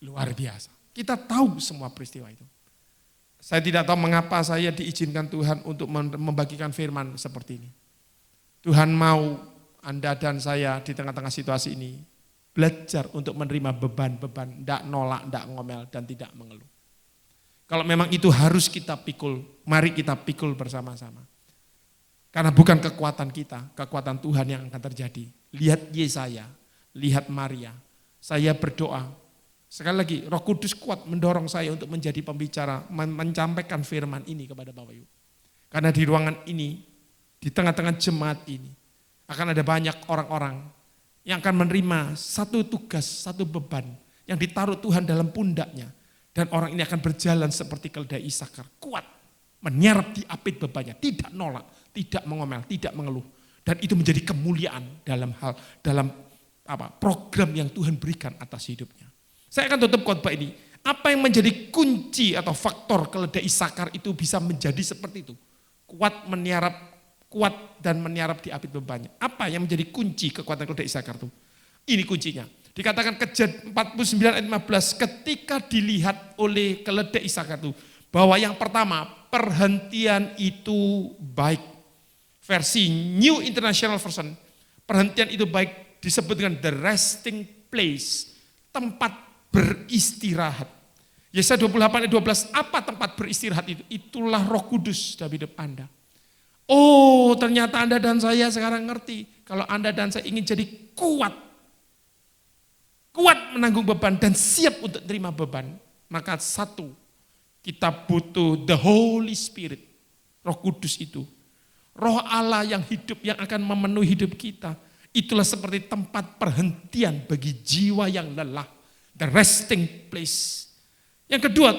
Luar biasa. Kita tahu semua peristiwa itu. Saya tidak tahu mengapa saya diizinkan Tuhan untuk membagikan firman seperti ini. Tuhan mau Anda dan saya di tengah-tengah situasi ini belajar untuk menerima beban-beban, tidak nolak, tidak ngomel, dan tidak mengeluh. Kalau memang itu harus kita pikul, mari kita pikul bersama-sama. Karena bukan kekuatan kita, kekuatan Tuhan yang akan terjadi. Lihat Yesaya, lihat Maria. Saya berdoa, sekali lagi Roh Kudus kuat mendorong saya untuk menjadi pembicara, menyampaikan firman ini kepada Bapak Ibu. Karena di ruangan ini, di tengah-tengah jemaat ini, akan ada banyak orang-orang yang akan menerima satu tugas, satu beban yang ditaruh Tuhan dalam pundaknya. Dan orang ini akan berjalan seperti keledai Isakar, kuat, menyerap di apit bebannya, tidak nolak, tidak mengomel, tidak mengeluh. Dan itu menjadi kemuliaan dalam program yang Tuhan berikan atas hidupnya. Saya akan tutup khotbah ini. Apa yang menjadi kunci atau faktor keledai Isakar itu bisa menjadi seperti itu? Kuat dan menyarap di apit bebannya. Apa yang menjadi kunci kekuatan keledai Isakar itu? Ini kuncinya. Dikatakan Kejadian 49 ayat 15, ketika dilihat oleh keledai Isakar itu, bahwa yang pertama, perhentian itu baik. Versi New International Version, perhentian itu baik disebut dengan the resting place, tempat beristirahat. Yesaya 28 ayat 12, apa tempat beristirahat itu? Itulah Roh Kudus dalam hidup Anda. Oh, ternyata Anda dan saya sekarang ngerti, kalau Anda dan saya ingin jadi kuat menanggung beban dan siap untuk terima beban, maka satu, kita butuh the Holy Spirit, Roh Kudus itu. Roh Allah yang hidup, yang akan memenuhi hidup kita. Itulah seperti tempat perhentian bagi jiwa yang lelah. The resting place. Yang kedua,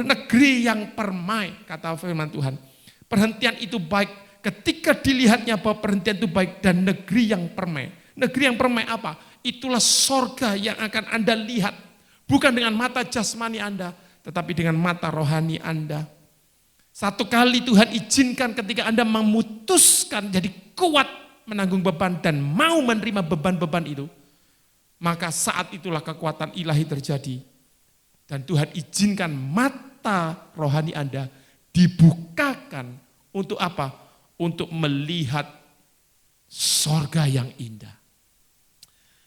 negeri yang permai, kata firman Tuhan. Perhentian itu baik ketika dilihatnya bahwa perhentian itu baik dan negeri yang permai. Negeri yang permai apa? Itulah sorga yang akan Anda lihat. Bukan dengan mata jasmani Anda, tetapi dengan mata rohani Anda. Satu kali Tuhan izinkan ketika Anda memutuskan jadi kuat menanggung beban dan mau menerima beban-beban itu, maka saat itulah kekuatan ilahi terjadi. Dan Tuhan izinkan mata rohani Anda dibukakan untuk apa? Untuk melihat sorga yang indah.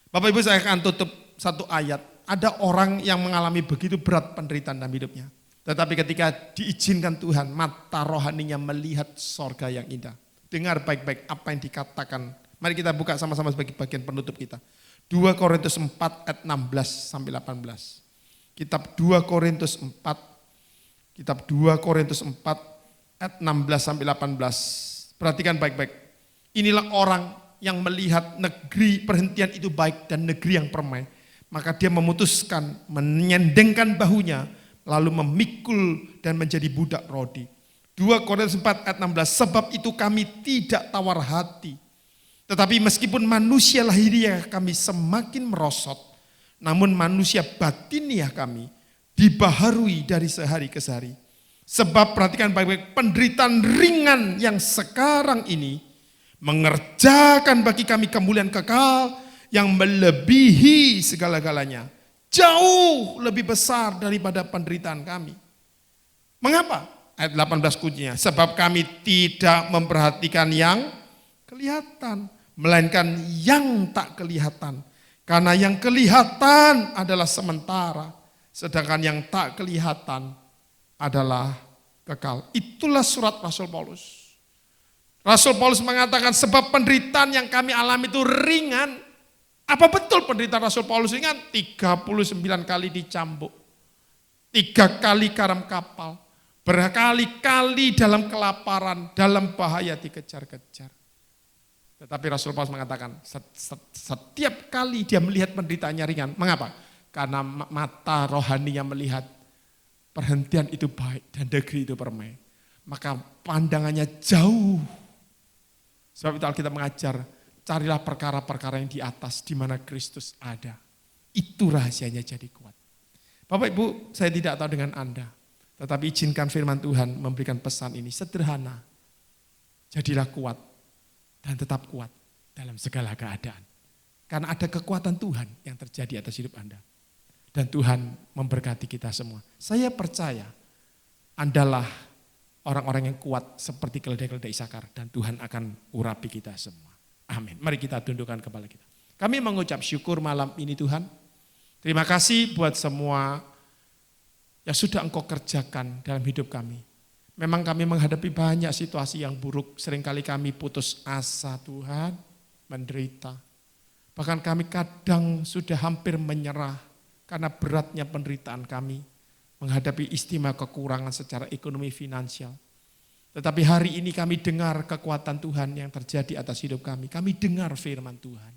Bapak Ibu, saya akan tutup satu ayat. Ada orang yang mengalami begitu berat penderitaan dalam hidupnya. Tetapi ketika diizinkan Tuhan, mata rohaninya melihat sorga yang indah. Dengar baik-baik apa yang dikatakan. Mari kita buka sama-sama sebagai bagian penutup kita. 2 Korintus 4 ayat 16 sampai 18. Kitab 2 Korintus 4 ayat 16 sampai 18. Perhatikan baik-baik. Inilah orang yang melihat negeri perhentian itu baik dan negeri yang permai. Maka dia memutuskan menyendengkan bahunya, lalu memikul dan menjadi budak rodi. 2 Korintus 4 ayat 16, sebab itu kami tidak tawar hati. Tetapi meskipun manusia lahiriah kami semakin merosot, namun manusia batiniah kami dibaharui dari sehari ke sehari. Sebab perhatikan baik-baik, penderitaan ringan yang sekarang ini mengerjakan bagi kami kemuliaan kekal yang melebihi segala-galanya. Jauh lebih besar daripada penderitaan kami. Mengapa? Ayat 18 kuncinya. Sebab kami tidak memperhatikan yang kelihatan, melainkan yang tak kelihatan. Karena yang kelihatan adalah sementara, sedangkan yang tak kelihatan adalah kekal. Itulah surat Rasul Paulus. Rasul Paulus mengatakan sebab penderitaan yang kami alami itu ringan. Apa betul penderitaan Rasul Paulus ringan? 39 kali dicambuk. 3 kali karam kapal. Berkali-kali dalam kelaparan, dalam bahaya dikejar-kejar. Tetapi Rasul Paulus mengatakan setiap kali dia melihat penderitaannya ringan. Mengapa? Karena mata rohaninya melihat perhentian itu baik dan negeri itu permai. Maka pandangannya jauh. Sebab itu Alkitab mengajar, carilah perkara-perkara yang di atas di mana Kristus ada. Itu rahasianya jadi kuat. Bapak Ibu, saya tidak tahu dengan Anda. Tetapi izinkan firman Tuhan memberikan pesan ini sederhana. Jadilah kuat dan tetap kuat dalam segala keadaan. Karena ada kekuatan Tuhan yang terjadi atas hidup Anda. Dan Tuhan memberkati kita semua. Saya percaya Andalah orang-orang yang kuat seperti keledai-keledai Isakar. Dan Tuhan akan urapi kita semua. Amin. Mari kita tundukkan kepala kita. Kami mengucap syukur malam ini Tuhan. Terima kasih buat semua yang sudah Engkau kerjakan dalam hidup kami. Memang kami menghadapi banyak situasi yang buruk. Seringkali kami putus asa Tuhan, menderita. Bahkan kami kadang sudah hampir menyerah karena beratnya penderitaan kami. Menghadapi istimewa kekurangan secara ekonomi finansial. Tetapi hari ini kami dengar kekuatan Tuhan yang terjadi atas hidup kami. Kami dengar firman Tuhan.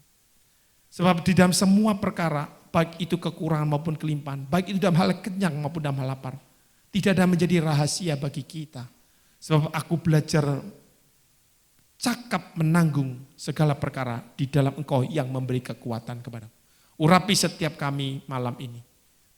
Sebab di dalam semua perkara, baik itu kekurangan maupun kelimpahan, baik itu dalam hal kenyang maupun dalam hal lapar, tidak ada menjadi rahasia bagi kita. Sebab aku belajar cakap menanggung segala perkara di dalam Engkau yang memberi kekuatan kepadaku. Urapi setiap kami malam ini.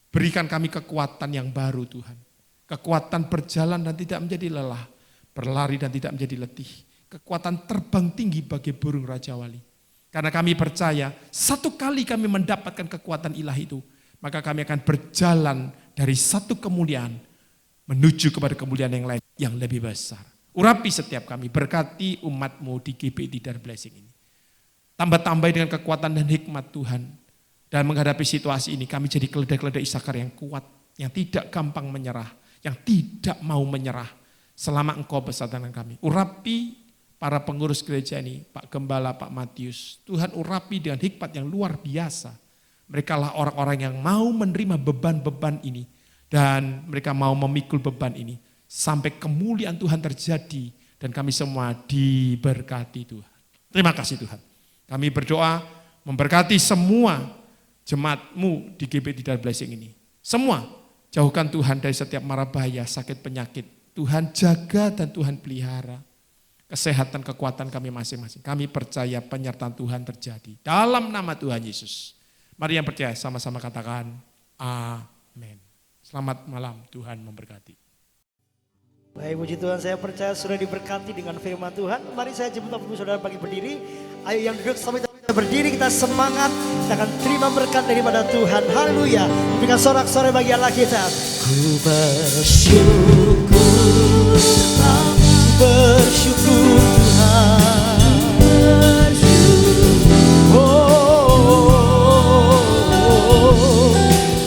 Berikan kami kekuatan yang baru Tuhan. Kekuatan berjalan dan tidak menjadi lelah. Berlari dan tidak menjadi letih. Kekuatan terbang tinggi bagi burung Raja Wali. Karena kami percaya satu kali kami mendapatkan kekuatan ilahi itu, maka kami akan berjalan dari satu kemuliaan menuju kepada kemuliaan yang lain yang lebih besar. Urapi setiap kami, berkati umat-Mu di GBI dan Blessing ini. Tambah-tambah dengan kekuatan dan hikmat Tuhan. Dan menghadapi situasi ini kami jadi keledai-keledai Isakar yang kuat, yang tidak gampang menyerah, yang tidak mau menyerah selama Engkau bersama dengan kami. Urapi para pengurus gereja ini, Pak Gembala, Pak Matius, Tuhan urapi dengan hikmat yang luar biasa. Mereka lah orang-orang yang mau menerima beban-beban ini. Dan mereka mau memikul beban ini. Sampai kemuliaan Tuhan terjadi. Dan kami semua diberkati Tuhan. Terima kasih Tuhan. Kami berdoa memberkati semua jemaat-Mu di GBI dan Blessing ini. Semua, jauhkan Tuhan dari setiap mara bahaya, sakit penyakit. Tuhan jaga dan Tuhan pelihara. Kesehatan, kekuatan kami masing-masing. Kami percaya penyertaan Tuhan terjadi. Dalam nama Tuhan Yesus. Mari yang percaya sama-sama katakan amin. Selamat malam, Tuhan memberkati. Baik, puji Tuhan, saya percaya sudah diberkati dengan firman Tuhan. Mari saya jemput Bapak Ibu Saudara pagi berdiri. Ayo yang duduk sampai kita berdiri, kita semangat. Kita akan terima berkat daripada Tuhan. Haleluya. Berikan sorak-sorai bagi Allah kita. Ku bersyukur, bersyukur Tuhan.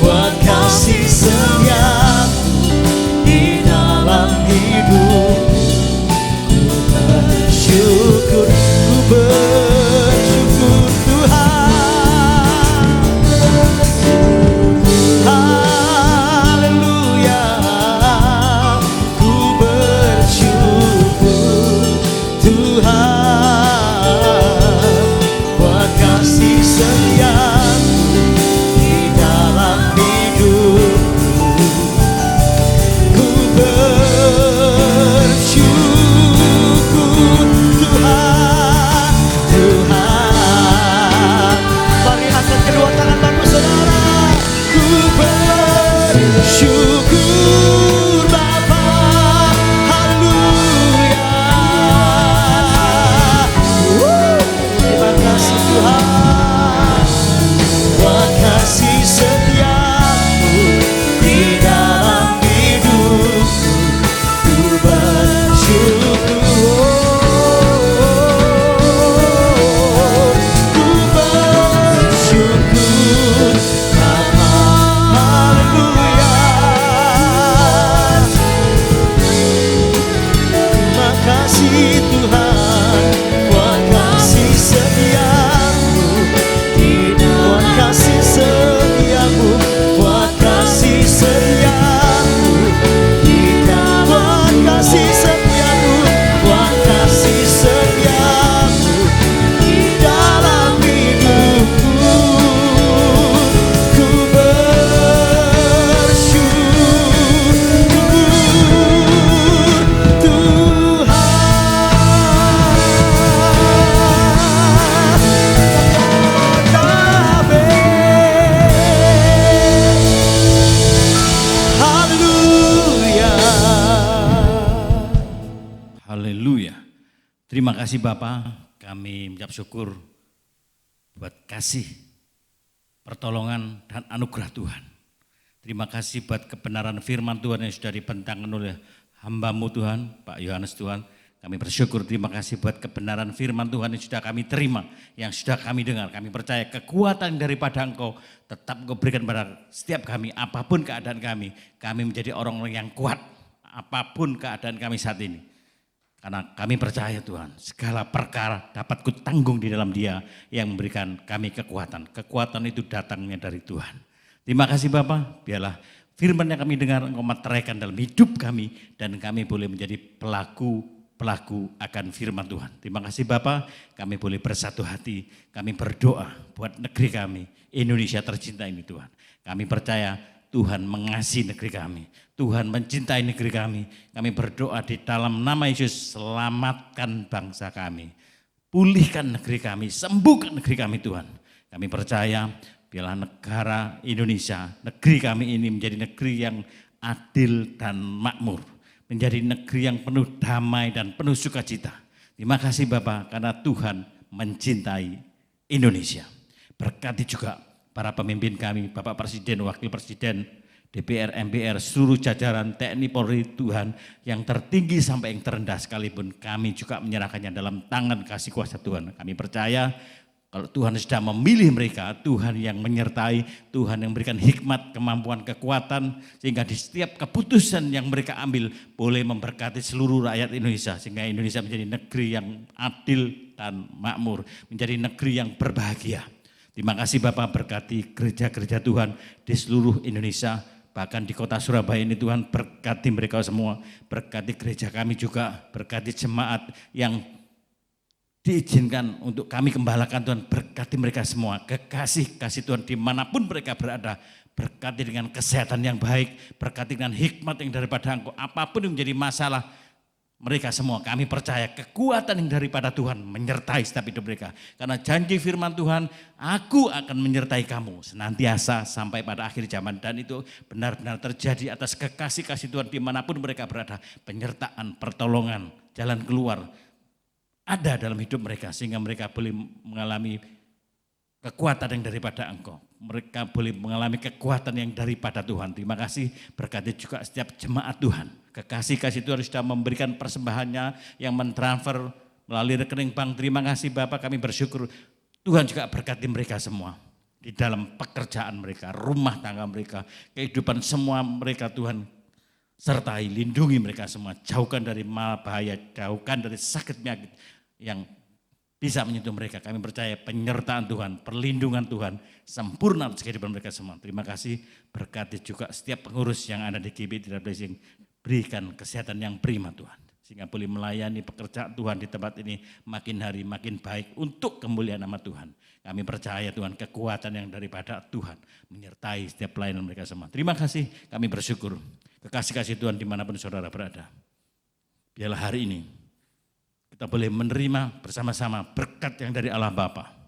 Buat kasih setiamu di dalam hidup. Ku bersyukur, ku bersyukur Tuhan. Haleluya. Ku bersyukur Tuhan. Buat kasih setiamu di dalam hidupku. Ku bersyukur Tuhan, Tuhan. Mari angkat kedua tangan Bapak Saudara. Ku bersyukur Bapa, haleluya. Terima kasih Tuhan. Buat kasih setiamu di dalam hidupku. Ku bersyukur Bapa, haleluya. Terima kasih Bapak, kami mengucap syukur buat kasih, pertolongan dan anugerah Tuhan. Terima kasih buat kebenaran firman Tuhan yang sudah dibentangkan oleh hamba-Mu Tuhan, Pak Yohanes Tuhan. Kami bersyukur, terima kasih buat kebenaran firman Tuhan yang sudah kami terima, yang sudah kami dengar. Kami percaya kekuatan daripada Engkau tetap Engkau berikan pada setiap kami, apapun keadaan kami menjadi orang-orang yang kuat, apapun keadaan kami saat ini. Karena kami percaya Tuhan, segala perkara dapat kutanggung di dalam Dia yang memberikan kami kekuatan. Kekuatan itu datangnya dari Tuhan. Terima kasih Bapak, biarlah firman yang kami dengar Engkau meteraikan dalam hidup kami dan kami boleh menjadi pelaku akan firman Tuhan. Terima kasih Bapak, kami boleh bersatu hati, kami berdoa buat negeri kami, Indonesia tercinta ini Tuhan. Kami percaya Tuhan mengasihi negeri kami, Tuhan mencintai negeri kami. Kami berdoa di dalam nama Yesus, selamatkan bangsa kami, pulihkan negeri kami, sembuhkan negeri kami Tuhan. Kami percaya biarlah negara Indonesia, negeri kami ini menjadi negeri yang adil dan makmur, menjadi negeri yang penuh damai dan penuh sukacita. Terima kasih Bapak karena Tuhan mencintai Indonesia. Berkati juga para pemimpin kami, Bapak Presiden, Wakil Presiden, DPR, MPR, seluruh jajaran TNI Polri Tuhan, yang tertinggi sampai yang terendah sekalipun kami juga menyerahkannya dalam tangan kasih kuasa Tuhan. Kami percaya kalau Tuhan sudah memilih mereka, Tuhan yang menyertai, Tuhan yang memberikan hikmat, kemampuan, kekuatan, sehingga di setiap keputusan yang mereka ambil boleh memberkati seluruh rakyat Indonesia, sehingga Indonesia menjadi negeri yang adil dan makmur, menjadi negeri yang berbahagia. Terima kasih Bapak, berkati gereja-gereja Tuhan di seluruh Indonesia, bahkan di kota Surabaya ini Tuhan berkati mereka semua, berkati gereja kami juga, berkati jemaat yang diizinkan untuk kami gembalakan Tuhan, berkati mereka semua, kasih Tuhan dimanapun mereka berada, berkati dengan kesehatan yang baik, berkati dengan hikmat yang daripada Engkau, apapun yang menjadi masalah, mereka semua kami percaya kekuatan yang daripada Tuhan menyertai setiap hidup mereka. Karena janji firman Tuhan, aku akan menyertai kamu senantiasa sampai pada akhir zaman. Dan itu benar-benar terjadi atas kekasih-kasih Tuhan dimanapun mereka berada. Penyertaan, pertolongan, jalan keluar ada dalam hidup mereka. Sehingga mereka boleh mengalami kekuatan yang daripada Engkau. Mereka boleh mengalami kekuatan yang daripada Tuhan. Terima kasih, berkati juga setiap jemaat Tuhan. Kekasih-kasih Tuhan sudah memberikan persembahannya yang mentransfer melalui rekening bank. Terima kasih Bapak, kami bersyukur. Tuhan juga berkati mereka semua. Di dalam pekerjaan mereka, rumah tangga mereka, kehidupan semua mereka Tuhan sertai, lindungi mereka semua. Jauhkan dari mal bahaya, jauhkan dari sakit penyakit yang bisa menyentuh mereka. Kami percaya penyertaan Tuhan, perlindungan Tuhan sempurna atas kehidupan mereka semua. Terima kasih, berkati juga setiap pengurus yang ada di GB Tidak Blessing. Berikan kesehatan yang prima Tuhan, sehingga boleh melayani pekerjaan Tuhan di tempat ini makin hari makin baik untuk kemuliaan nama Tuhan. Kami percaya Tuhan kekuatan yang daripada Tuhan menyertai setiap pelayanan mereka semua. Terima kasih, kami bersyukur. Kekasih-kasih Tuhan dimanapun saudara berada. Biarlah hari ini kita boleh menerima bersama-sama berkat yang dari Allah Bapa,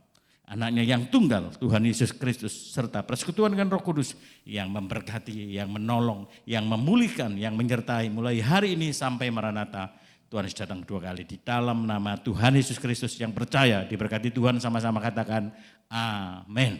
Anaknya yang tunggal, Tuhan Yesus Kristus, serta persekutuan dengan Roh Kudus yang memberkati, yang menolong, yang memulihkan, yang menyertai mulai hari ini sampai Maranatha. Tuhan Yesus datang 2 kali. Di dalam nama Tuhan Yesus Kristus yang percaya, diberkati Tuhan, sama-sama katakan amin.